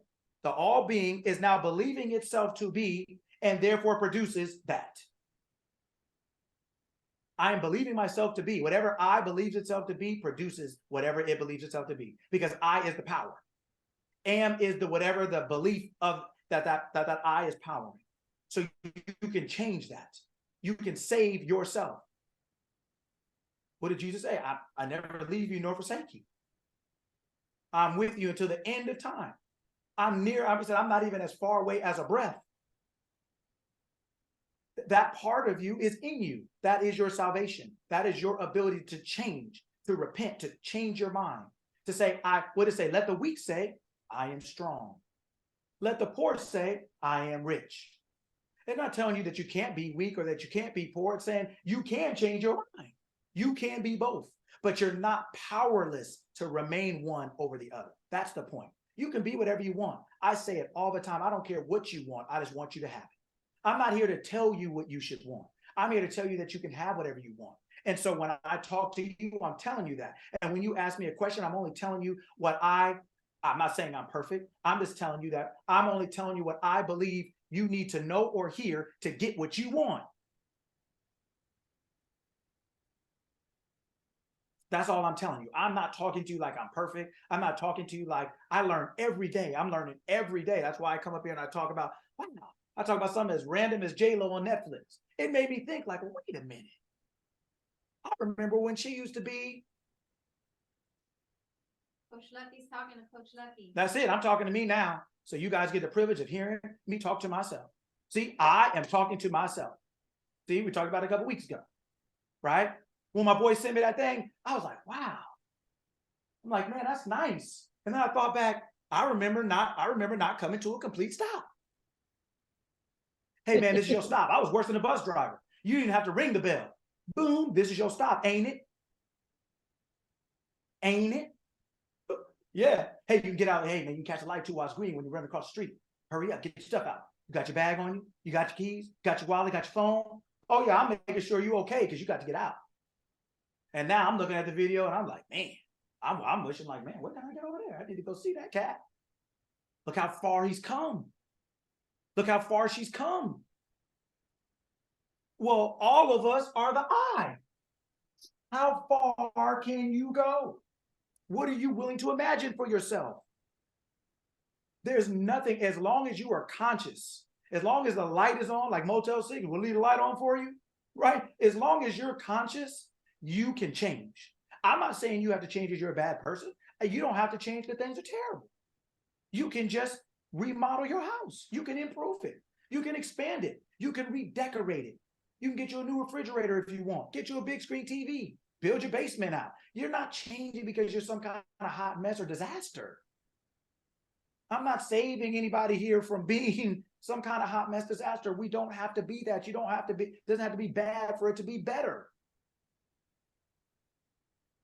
the all being, is now believing itself to be and therefore produces that. I am believing myself to be. Whatever I believes itself to be produces whatever it believes itself to be, because I is the power. Am is the whatever the belief of that I is powering. So you can change that. You can save yourself. What did Jesus say? I never leave you nor forsake you. I'm with you until the end of time. I'm near, I said, I'm not even as far away as a breath. That part of you is in you. That is your salvation. That is your ability to change, to repent, to change your mind, to say, what does it say? Let the weak say, I am strong. Let the poor say, I am rich. They're not telling you that you can't be weak or that you can't be poor. It's saying you can change your mind. You can be both, but you're not powerless to remain one over the other. That's the point. You can be whatever you want. I say it all the time. I don't care what you want. I just want you to have it. I'm not here to tell you what you should want. I'm here to tell you that you can have whatever you want. And so when I talk to you, I'm telling you that. And when you ask me a question, I'm only telling you what I'm not saying I'm perfect. I'm just telling you that I'm only telling you what I believe you need to know or hear to get what you want. That's all I'm telling you. I'm not talking to you like I'm perfect. I'm not talking to you like I learn every day. I'm learning every day. That's why I come up here and I talk about, wow, I talk about something as random as J-Lo on Netflix. It made me think like, wait a minute. I remember when she used to be. Coach Lucky's talking to Coach Lucky. That's it. I'm talking to me now. So you guys get the privilege of hearing me talk to myself. See, I am talking to myself. See, we talked about it a couple weeks ago, right? When my boy sent me that thing, I was like, wow. I'm like, man, that's nice. And then I thought back, I remember not coming to a complete stop. Hey man, this is your stop. I was worse than a bus driver. You didn't have to ring the bell. Boom, this is your stop, ain't it? Ain't it? Yeah. Hey, you can get out. Hey man, you catch a light 2 hours green when you run across the street. Hurry up, get your stuff out. You got your bag on you? You got your keys? Got your wallet? Got your phone? Oh yeah, I'm making sure you're okay because you got to get out. And now I'm looking at the video and I'm like, man, I'm wishing like, man, what can I get over there? I need to go see that cat. Look how far he's come. Look how far she's come. Well, all of us are the I. How far can you go? What are you willing to imagine for yourself? There's nothing, as long as you are conscious, as long as the light is on, like Motel 6, we'll leave the light on for you, right? As long as you're conscious, you can change. I'm not saying you have to change because you're a bad person. You don't have to change because things are terrible. You can just remodel your house. You can improve it. You can expand it. You can redecorate it. You can get you a new refrigerator if you want. Get you a big screen TV. Build your basement out. You're not changing because you're some kind of hot mess or disaster. I'm not saving anybody here from being some kind of hot mess disaster. We don't have to be that. You don't have to be, it doesn't have to be bad for it to be better.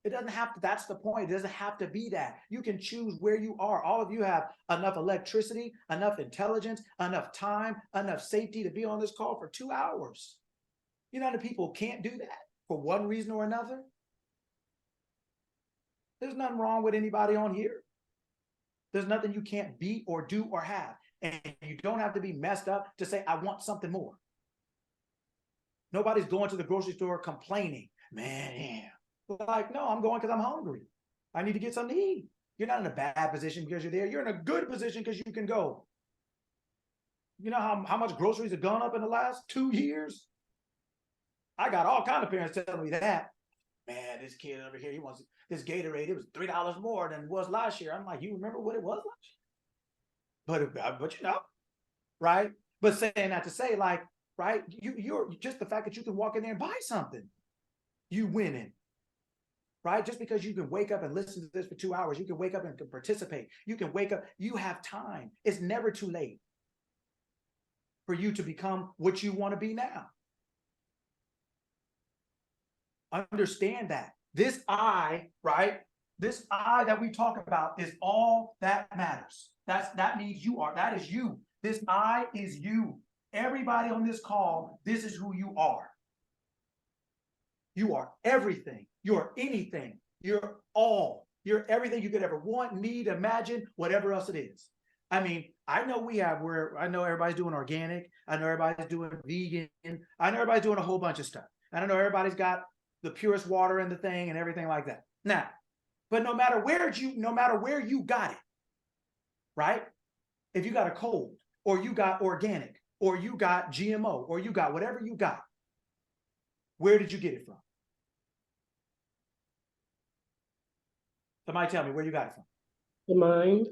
It doesn't have to, that's the point. It doesn't have to be that. You can choose where you are. All of you have enough electricity, enough intelligence, enough time, enough safety to be on this call for 2 hours. You know how many people can't do that for one reason or another? There's nothing wrong with anybody on here. There's nothing you can't be or do or have. And you don't have to be messed up to say, I want something more. Nobody's going to the grocery store complaining, man, yeah. Like, no, I'm going because I'm hungry. I need to get something to eat. You're not in a bad position because you're there. You're in a good position because you can go. You know how much groceries have gone up in the last 2 years? I got all kinds of parents telling me that. Man, this kid over here, he wants this Gatorade. It was $3 more than it was last year. I'm like, you remember what it was last year? But you know, right? But saying that to say, like, right? You're just the fact that you can walk in there and buy something, you winning. Right? Just because you can wake up and listen to this for 2 hours, you can wake up and participate. You can wake up, you have time. It's never too late for you to become what you want to be now. Understand that. This I, right? This I that we talk about is all that matters. That means you are. That is you. This I is you. Everybody on this call, this is who you are. You are everything. You're anything. You're all. You're everything you could ever want, need, imagine, whatever else it is. I mean, I know I know everybody's doing organic. I know everybody's doing vegan. I know everybody's doing a whole bunch of stuff. And I know everybody's got the purest water in the thing and everything like that. Now, but no matter where you got it, right? If you got a cold, or you got organic, or you got GMO, or you got whatever you got, where did you get it from? Somebody tell me where you got it from. The mind.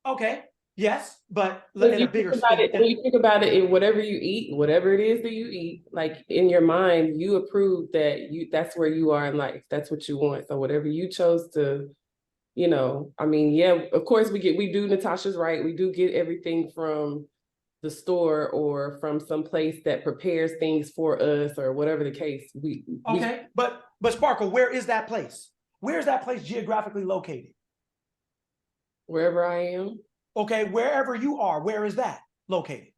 Okay. Yes, but When in you a bigger when you think about it, in whatever you eat, whatever it is that you eat, like in your mind, you approve that's where you are in life. That's what you want. So whatever you chose to, you know, I mean, yeah, of course we do, Natasha's right. We do get everything from the store or from some place that prepares things for us or whatever the case. But Sparkle, where is that place? Where is that place geographically located? Wherever I am. Okay, wherever you are, where is that located?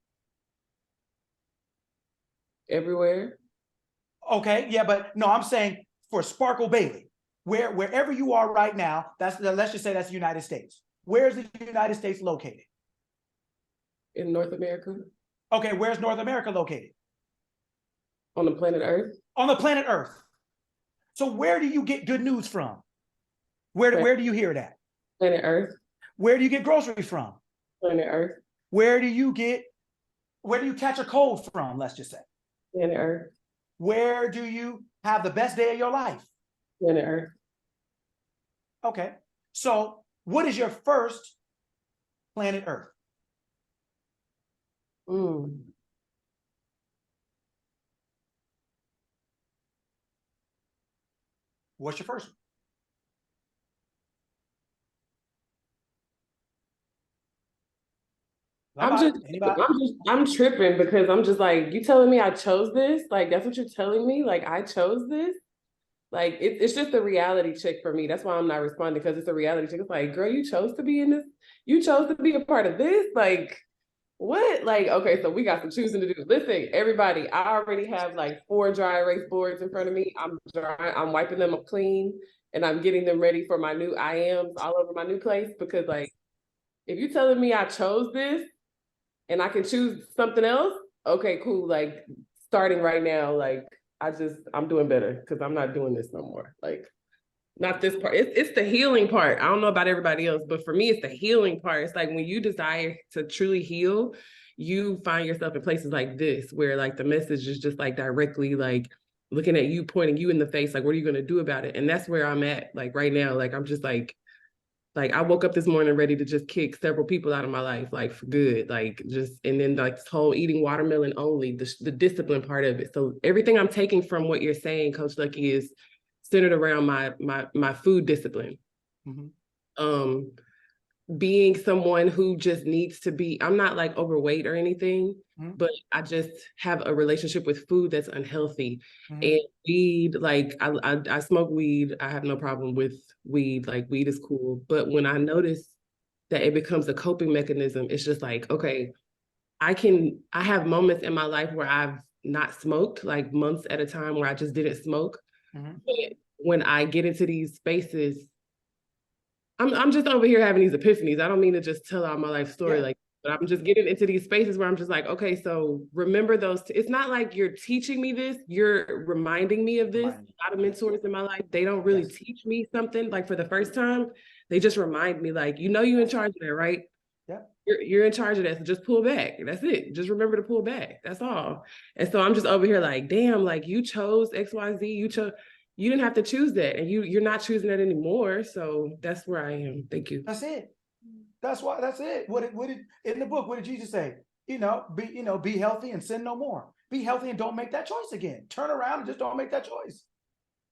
everywhere. Okay, yeah, but no, I'm saying for Sparkle Bailey, wherever you are right now, let's just say that's the United States. Where is the United States located? In North America. Okay, where's North America located? On the planet Earth. On the planet Earth. So where do you get good news from? Where do you hear it at? Planet Earth. Where do you get groceries from? Planet Earth. Where do you catch a cold from, let's just say? Planet Earth. Where do you have the best day of your life? Planet Earth. Okay, so what is your first planet Earth? What's your first one? I'm tripping because I'm just like, you telling me I chose this? Like, that's what you're telling me? Like, I chose this? Like, it's just a reality check for me. That's why I'm not responding, because it's a reality check. It's like, girl, you chose to be in this? You chose to be a part of this? Like, what? Like, okay, so we got some choosing to do. Listen, everybody, I already have like 4 dry erase boards in front of me. I'm wiping them up clean, and I'm getting them ready for my new I ams all over my new place, because like, if you're telling me I chose this and I can choose something else, okay, cool. Like, starting right now, like, I'm doing better, because I'm not doing this no more. Like, not this part. It's the healing part. I don't know about everybody else, but for me, it's the healing part. It's like when you desire to truly heal, you find yourself in places like this, where like the message is just like directly like looking at you, pointing you in the face, like, what are you going to do about it? And that's where I'm at, like right now. Like, I'm just like I woke up this morning ready to just kick several people out of my life, like for good, like just, and then like this whole eating watermelon only, the discipline part of it. So everything I'm taking from what you're saying, Coach Lucky, is centered around my food discipline. Being someone who just needs to be, I'm not like overweight or anything, but I just have a relationship with food that's unhealthy. And weed, like I smoke weed. I have no problem with weed. Like, weed is cool. But when I notice that it becomes a coping mechanism, it's just like, okay, I have moments in my life where I've not smoked, like months at a time, where I just didn't smoke. But when I get into these spaces, I'm just over here having these epiphanies. I don't mean to just tell out my life story, like, but I'm just getting into these spaces where I'm just like, okay, so remember those. It's not like you're teaching me this, you're reminding me of this. A lot of mentors in my life, they don't really teach me something like for the first time. They just remind me, like, you're in charge of that, right? Yeah. You're in charge of that, so just pull back. That's it. Just remember to pull back. That's all. And so I'm just over here like, damn, like, you chose XYZ, you didn't have to choose that, and you're not choosing that anymore. So that's where I am. Thank you. That's it. That's it. What did in the book, what did Jesus say? Be healthy and sin no more. Be healthy and don't make that choice again. Turn around and just don't make that choice.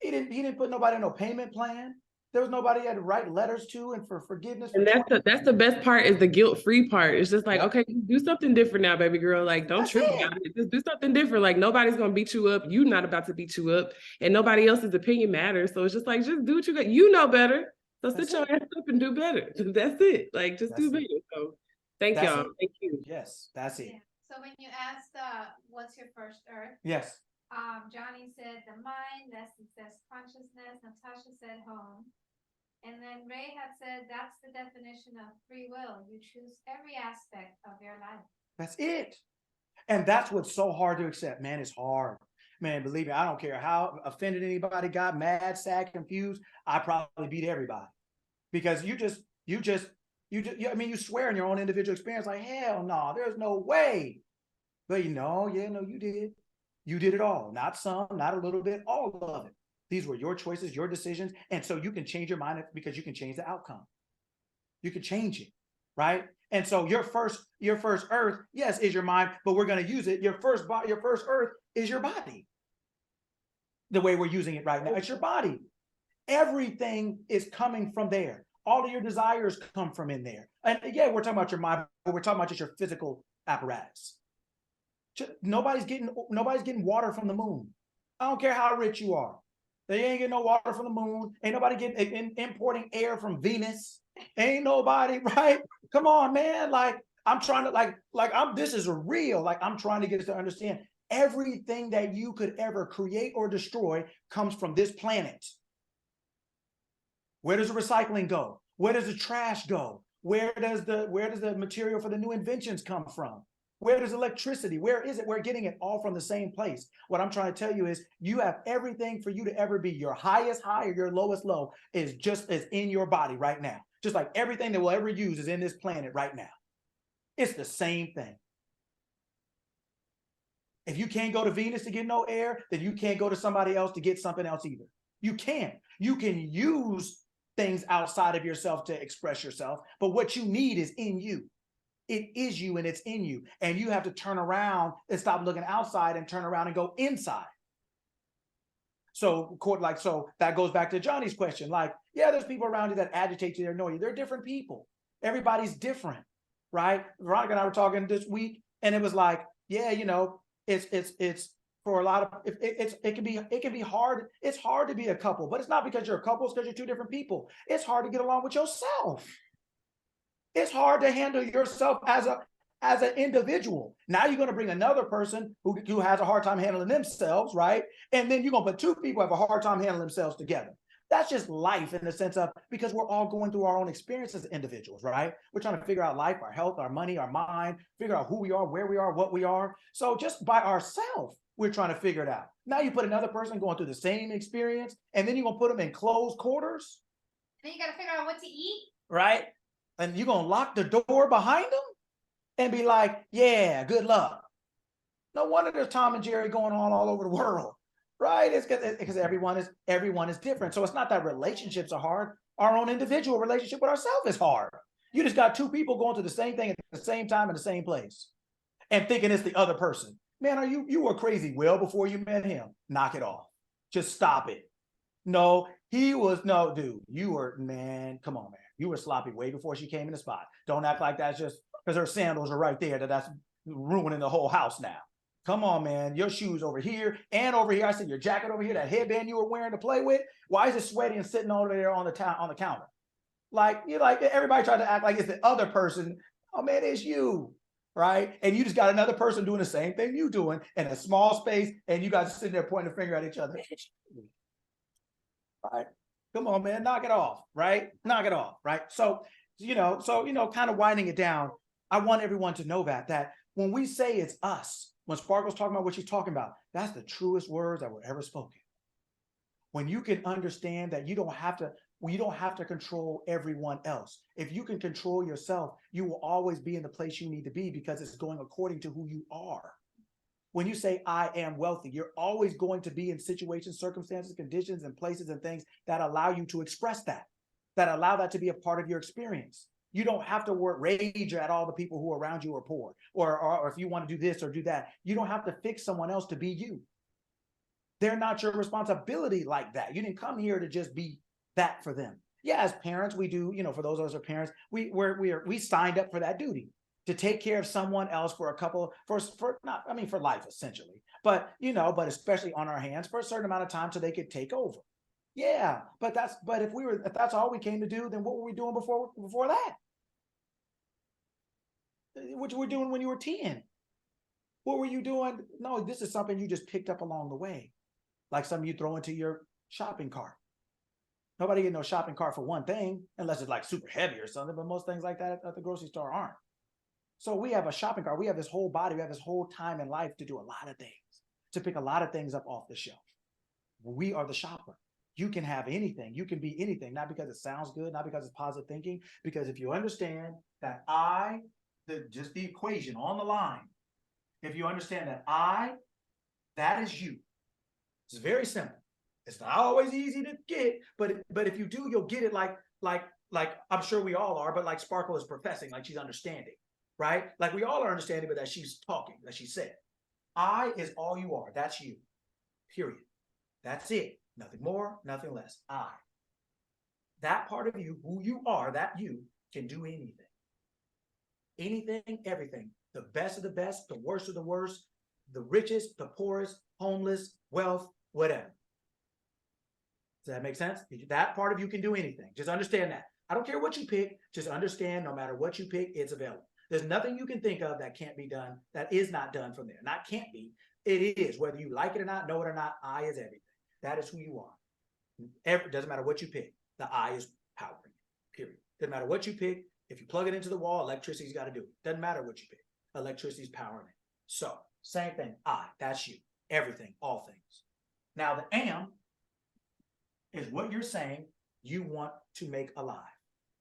He didn't put nobody on no payment plan. There was nobody he had to write letters to and for forgiveness. And that's the best part, is the guilt-free part. It's just like, okay, do something different now, baby girl. Like, don't trip about it. Just do something different. Like, nobody's gonna beat you up. You're not about to beat you up, and nobody else's opinion matters. So it's just like, just do what you got. You know better. So sit your ass up and do better. That's it. Like, just do better. So thank y'all. Thank you. Yes, that's it. Yeah. So when you asked what's your first earth? Yes. Johnny said the mind, Leslie says consciousness, Natasha said home. And then Ray had said that's the definition of free will. You choose every aspect of your life. That's it. And that's what's so hard to accept, man. It's hard. Man, believe me, I don't care how offended anybody got, mad, sad, confused. I probably beat everybody. Because you swear in your own individual experience, like, hell no, there's no way. But you did. You did it all. Not some, not a little bit, all of it. These were your choices, your decisions. And so you can change your mind because you can change the outcome. You can change it, right? And so your first earth, yes, is your mind, but we're going to use it. Your first earth is your body. The way we're using it right now, it's your body. Everything is coming from there. All of your desires come from in there. And yeah, we're talking about your mind, but we're talking about just your physical apparatus. Nobody's getting water from the moon. I don't care how rich you are. They ain't getting no water from the moon. Ain't nobody importing air from Venus. Ain't nobody, right? Come on, man. Like, I'm trying to this is real. Like, I'm trying to get us to understand Everything that you could ever create or destroy comes from this planet. Where does the recycling go? Where does the trash go? Where does the material for the new inventions come from? Where does electricity? Where is it? We're getting it all from the same place. What I'm trying to tell you is you have everything for you to ever be. Your highest high or your lowest low is in your body right now. Just like everything that we'll ever use is in this planet right now. It's the same thing. If you can't go to Venus to get no air, then you can't go to somebody else to get something else either. You can't. You can use things outside of yourself to express yourself, but what you need is in you. It is you and it's in you. And you have to turn around and stop looking outside and turn around and go inside. So that goes back to Johnny's question. Like, yeah, there's people around you that agitate you, they annoy you. They're different people. Everybody's different, right? Veronica and I were talking this week, and it was like, yeah, you know, it's for a lot of it can be hard. It's hard to be a couple, but it's not because you're a couple, it's because you're two different people. It's hard to get along with yourself. It's hard to handle yourself as an individual. Now you're going to bring another person who has a hard time handling themselves, right? And then you're going to put two people who have a hard time handling themselves together. That's just life in the sense of, because we're all going through our own experiences as individuals, right? We're trying to figure out life, our health, our money, our mind, figure out who we are, where we are, what we are. So just by ourselves, we're trying to figure it out. Now you put another person going through the same experience, and then you're going to put them in closed quarters. Then you got to figure out what to eat. Right? And you're going to lock the door behind them and be like, yeah, good luck. No wonder there's Tom and Jerry going on all over the world, right? It's because everyone is different. So it's not that relationships are hard. Our own individual relationship with ourselves is hard. You just got two people going through the same thing at the same time in the same place and thinking it's the other person. Man, you were crazy well before you met him. Knock it off. Just stop it. No, dude, you were, man, come on, man. You were sloppy way before she came in the spot. Don't act like that's just because her sandals are right there, that's ruining the whole house now. Come on, man. Your shoes over here and over here. I said your jacket over here, that headband you were wearing to play with. Why is it sweaty and sitting over there on the counter? Like, everybody tried to act like it's the other person. Oh, man, it's you, right? And you just got another person doing the same thing you doing in a small space, and you guys sitting there pointing a finger at each other. Right? Come on, man, knock it off, right? Knock it off, right? So, kind of winding it down, I want everyone to know that when we say it's us, when Sparkle's talking about what she's talking about, that's the truest words that were ever spoken. When you can understand that you don't have to control everyone else. If you can control yourself, you will always be in the place you need to be because it's going according to who you are. When you say, I am wealthy, you're always going to be in situations, circumstances, conditions, and places and things that allow you to express that allow that to be a part of your experience. You don't have to rage at all the people who are around you are poor, or if you want to do this or do that. You don't have to fix someone else to be you. They're not your responsibility like that. You didn't come here to just be that for them. Yeah, as parents, we do, for those of us who are parents, we signed up for that duty to take care of someone else for life essentially, but especially on our hands for a certain amount of time so they could take over. Yeah, but if that's all we came to do, then what were we doing before that? What you were doing when you were 10? What were you doing? No, this is something you just picked up along the way, like something you throw into your shopping cart. Nobody get no shopping cart for one thing, unless it's like super heavy or something, but most things like that at the grocery store aren't. So we have a shopping cart. We have this whole body. We have this whole time in life to do a lot of things, to pick a lot of things up off the shelf. We are the shopper. You can have anything. You can be anything, not because it sounds good, not because it's positive thinking, because if you understand that just the equation on the line, if you understand that is you. It's very simple. It's not always easy to get, but if you do, you'll get it like I'm sure we all are, but like Sparkle is professing, like she's understanding, right? Like we all are understanding, but that she's talking, that she said. I is all you are. That's you. Period. That's it. Nothing more, nothing less. I. That part of you, who you are, that you can do anything. Anything, everything. The best of the best, the worst of the worst, the richest, the poorest, homeless, wealth, whatever. Does that make sense? That part of you can do anything. Just understand that. I don't care what you pick. Just understand no matter what you pick, it's available. There's nothing you can think of that can't be done, that is not done from there. Not can't be. It is, whether you like it or not, know it or not, I is everything. That is who you are. Doesn't matter what you pick. The I is powering it, period. Doesn't matter what you pick. If you plug it into the wall, electricity's got to do it. Doesn't matter what you pick. Electricity's powering it. So, same thing. I, that's you. Everything, all things. Now, the am is what you're saying you want to make alive.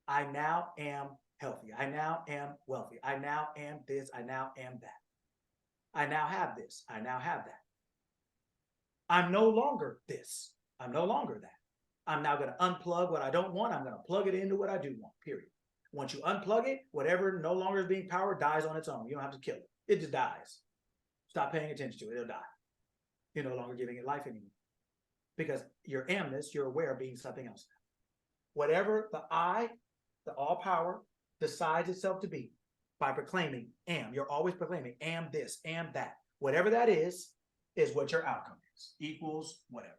I now am healthy. I now am wealthy. I now am this. I now am that. I now have this. I now have that. I'm no longer this. I'm no longer that. I'm now going to unplug what I don't want. I'm going to plug it into what I do want, period. Once you unplug it, whatever no longer is being powered dies on its own. You don't have to kill it. It just dies. Stop paying attention to it. It'll die. You're no longer giving it life anymore. Because your amness, you're aware of being something else. Whatever the I, the all power, decides itself to be by proclaiming am. You're always proclaiming am this, am that. Whatever that is what your outcome is. Equals whatever.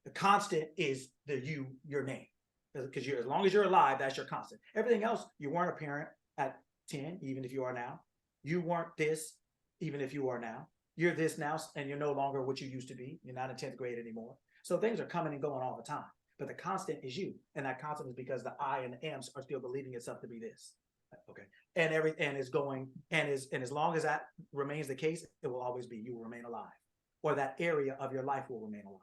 The constant is the you, your name. Because as long as you're alive, that's your constant. Everything else, you weren't a parent at 10, even if you are now. You weren't this, even if you are now. You're this now, and you're no longer what you used to be. You're not in 10th grade anymore. So things are coming and going all the time. But the constant is you. And that constant is because the I and the M's are still believing itself to be this. Okay. And as long as that remains the case, it will always be, you will remain alive. Or that area of your life will remain alive.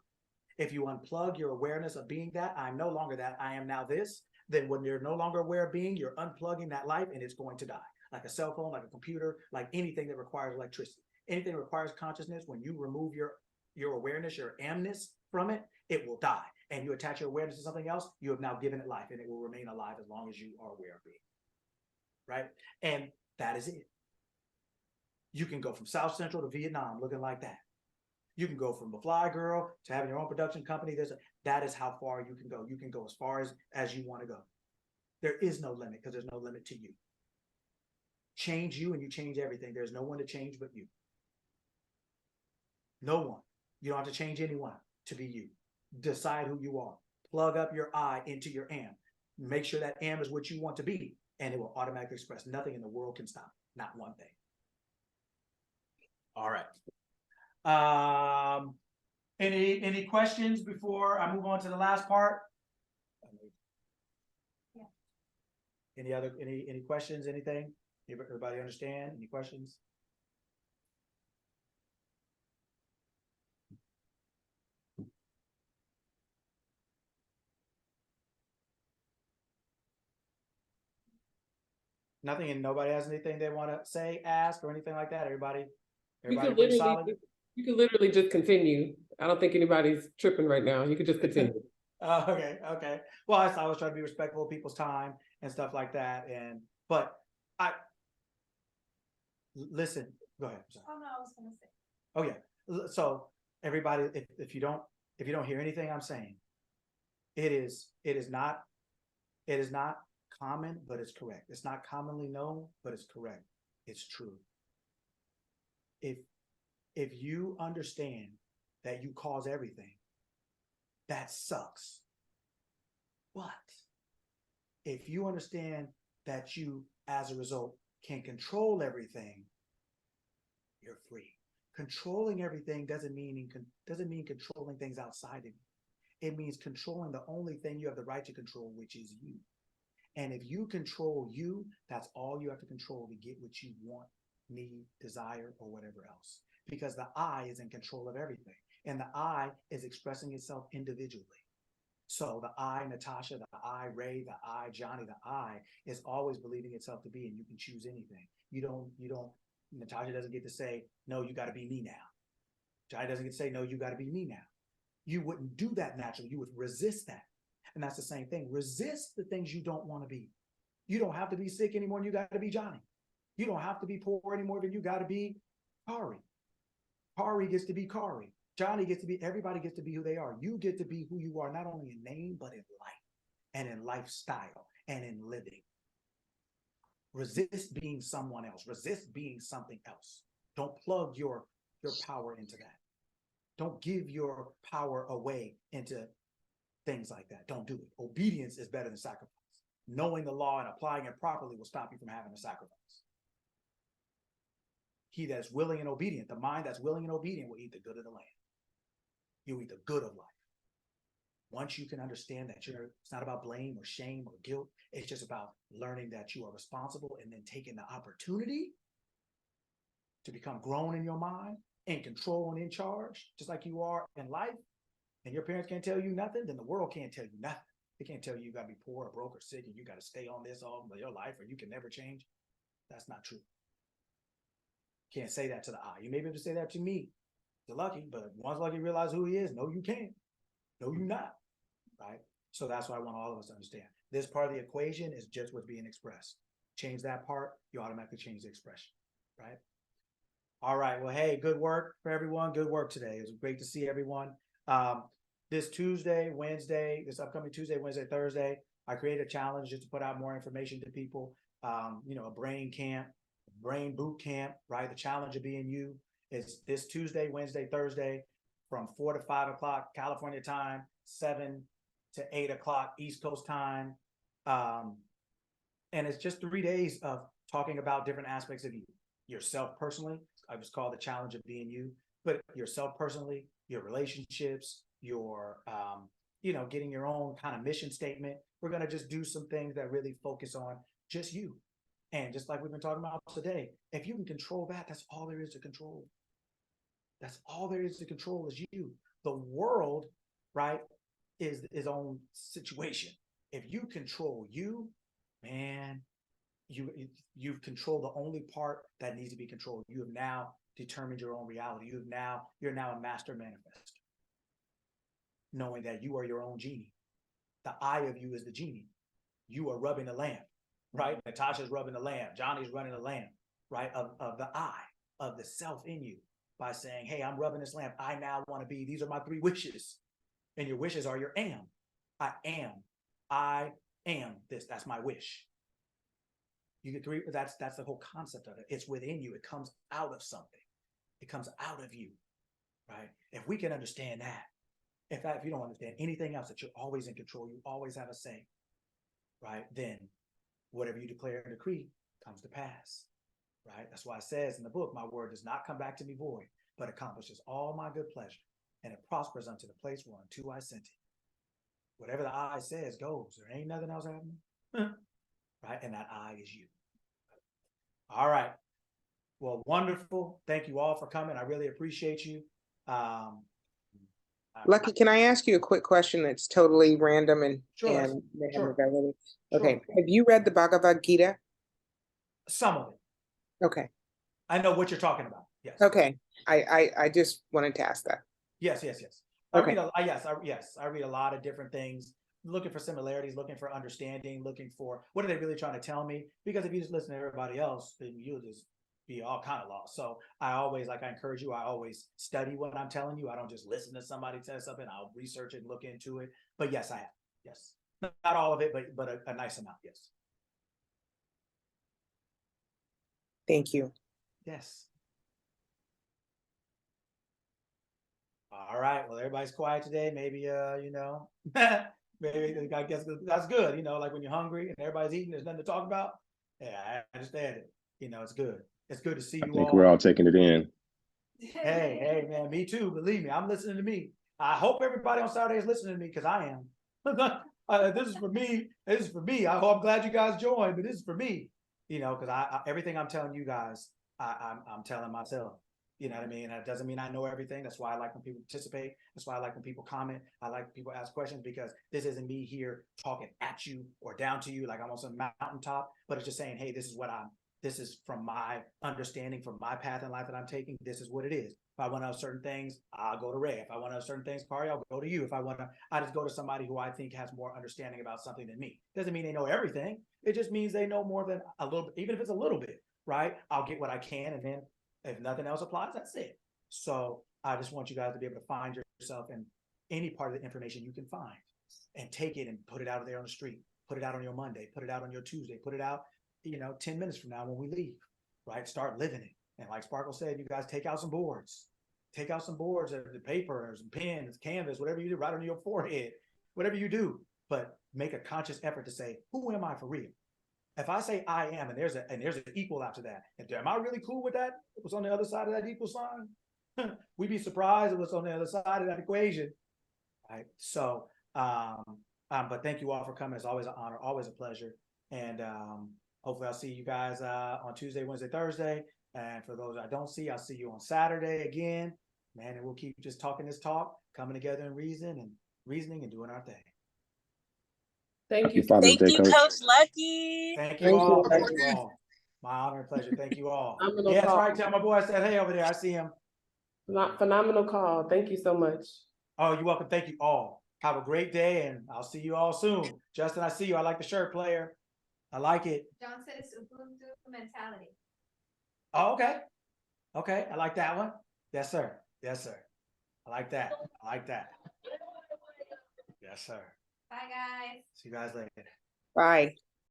If you unplug your awareness of being that, I'm no longer that, I am now this, then when you're no longer aware of being, you're unplugging that life and it's going to die. Like a cell phone, like a computer, like anything that requires electricity. Anything that requires consciousness, when you remove your awareness, your amness from it, it will die. And you attach your awareness to something else, you have now given it life and it will remain alive as long as you are aware of being. Right? And that is it. You can go from South Central to Vietnam looking like that. You can go from a fly girl to having your own production company. That is how far you can go. You can go as far as you want to go. There is no limit because there's no limit to you. Change you and you change everything. There's no one to change but you. No one. You don't have to change anyone to be you. Decide who you are. Plug up your I into your am. Make sure that am is what you want to be, and it will automatically express. Nothing in the world can stop. Not one thing. All right. Any questions before I move on to the last part? Yeah. Any questions? Anything? Everybody understand? Any questions? Nothing, and nobody has anything they want to say, ask, or anything like that. Everybody pretty solid. You can literally just continue. I don't think anybody's tripping right now. You could just continue. Okay. Well, I always try to be respectful of people's time and stuff like that. But I listen. Go ahead. Oh no, I was gonna say. Oh yeah. So everybody, if you don't hear anything I'm saying, it is not common, but it's correct. It's not commonly known, but it's correct. It's true. If you understand that you cause everything, that sucks. But if you understand that you, as a result, can control everything, you're free. Controlling everything doesn't mean controlling things outside of you. It means controlling the only thing you have the right to control, which is you. And if you control you, that's all you have to control to get what you want, need, desire, or whatever else. Because the I is in control of everything. And the I is expressing itself individually. So the I, Natasha, the I, Ray, the I, Johnny, the I is always believing itself to be, and you can choose anything. Natasha doesn't get to say, no, you got to be me now. Johnny doesn't get to say, no, you got to be me now. You wouldn't do that naturally. You would resist that. And that's the same thing. Resist the things you don't want to be. You don't have to be sick anymore than you got to be Johnny. You don't have to be poor anymore than you got to be Kari. Kari gets to be Kari. Johnny gets to be, everybody gets to be who they are. You get to be who you are, not only in name, but in life and in lifestyle and in living. Resist being someone else. Resist being something else. Don't plug your power into that. Don't give your power away into things like that. Don't do it. Obedience is better than sacrifice. Knowing the law and applying it properly will stop you from having to sacrifice. he that's willing and obedient, the mind that's willing and obedient will eat the good of the land. You eat the good of life. Once you can understand that it's not about blame or shame or guilt, it's just about learning that you are responsible and then taking the opportunity to become grown in your mind, in control and in charge, just like you are in life, and your parents can't tell you nothing, then the world can't tell you nothing. They can't tell you you got to be poor or broke or sick and you got to stay on this all your life or you can never change. That's not true. Can't say that to the eye. You may be able to say that to me. You're lucky, but once lucky realize who he is, no, you can't. No, you're not. Right? So that's what I want all of us to understand. This part of the equation is just what's being expressed. Change that part, you automatically change the expression. Right? All right. Well, hey, good work for everyone. Good work today. It was great to see everyone. This Tuesday, Wednesday, this upcoming Tuesday, Wednesday, Thursday, I created a challenge just to put out more information to people. A brain camp, brain boot camp, right? The challenge of being you is this Tuesday, Wednesday, Thursday from 4 to 5 o'clock California time, 7 to 8 o'clock East Coast time. And it's just 3 days of talking about different aspects of you, yourself personally. I just call the challenge of being you, but yourself personally, your relationships, your, getting your own kind of mission statement. We're going to just do some things that really focus on just you. And just like we've been talking about today, if you can control that, that's all there is to control. That's all there is to control is you. The world, right, is its own situation. If you control you, man, you've controlled the only part that needs to be controlled. You have now determined your own reality. You're now a master manifest, knowing that you are your own genie. The eye of you is the genie. You are rubbing the lamp, right? Natasha's rubbing the lamp. Johnny's running the lamp, right? Of the eye, of the self in you by saying, hey, I'm rubbing this lamp. I now want to be, these are my 3 wishes. And your wishes are your am. I am this. That's my wish. You get 3. That's the whole concept of it. It's within you. It comes out of something. It comes out of you, right? If we can understand that, in fact, if you don't understand anything else, that you're always in control, you always have a say, right? Then whatever you declare and decree comes to pass, right? That's why it says in the book, my word does not come back to me void, but accomplishes all my good pleasure, and it prospers unto the place whereunto I sent it. Whatever the eye says goes. There ain't nothing else happening, right? And that eye is you. All right. Well, wonderful. Thank you all for coming. I really appreciate you. Lucky, can I ask you a quick question that's totally random and Sure. Okay. Have you read the Bhagavad Gita? Some of it. Okay. I know what you're talking about. Yes. Okay. I just wanted to ask that. Yes. Okay. I read a lot of different things, looking for similarities, looking for understanding, looking for what are they really trying to tell me? Because if you just listen to everybody else, then you'll just be all kind of lost. So I always, like I encourage you, I always study what I'm telling you. I don't just listen to somebody tell something. I'll research it and look into it. But yes, I have. Yes. Not all of it, but a nice amount. Yes. Thank you. Yes. All right. Well, everybody's quiet today. Maybe, maybe I guess that's good. Like when you're hungry and everybody's eating, there's nothing to talk about. Yeah, I understand it. It's good. It's good to see you all. I think we're all taking it in. Hey, man, me too. Believe me, I'm listening to me. I hope everybody on Saturday is listening to me because I am. This is for me. This is for me. I'm glad you guys joined, but this is for me. Because I everything I'm telling you guys, I'm telling myself. You know what I mean? That doesn't mean I know everything. That's why I like when people participate. That's why I like when people comment. I like when people ask questions because this isn't me here talking at you or down to you like I'm on some mountaintop, but it's just saying, hey, this is from my understanding, from my path in life that I'm taking. This is what it is. If I want to know certain things, I'll go to Ray. If I want to know certain things, Kari, I'll go to you. If I just go to somebody who I think has more understanding about something than me. Doesn't mean they know everything. It just means they know more than a little bit, even if it's a little bit, right? I'll get what I can, and then if nothing else applies, that's it. So I just want you guys to be able to find yourself in any part of the information you can find and take it and put it out there on the street, put it out on your Monday, put it out on your Tuesday, put it out, 10 minutes from now when we leave, right? Start living it. And like Sparkle said, you guys take out some boards, the paper, some pens, canvas, whatever you do, right on your forehead, whatever you do, but make a conscious effort to say, who am I for real? If I say I am, and there's an equal after that, and am I really cool with that? What's on the other side of that equal sign? We'd be surprised at what's on the other side of that equation. Right. So, but thank you all for coming. It's always an honor, always a pleasure. And hopefully I'll see you guys on Tuesday, Wednesday, Thursday. And for those I don't see, I'll see you on Saturday again. Man, and we'll keep just talking this talk, coming together in reasoning and doing our thing. Thank you. Father's Thank Day, you, Coach. Coach Lucky. Thank you Thank all. you. Thank you all. My honor and pleasure. Thank you all. Phenomenal Yeah, that's call. right. Tell my boy I said hey over there. I see him. Phenomenal call. Thank you so much. Oh, you're welcome. Thank you all. Have a great day, and I'll see you all soon. Justin, I see you. I like the shirt, player. I like it. John said it's Ubuntu mentality. Oh, okay. Okay, I like that one. Yes, sir. Yes, sir. I like that. I like that. Yes, sir. Bye, guys. See you guys later. Bye.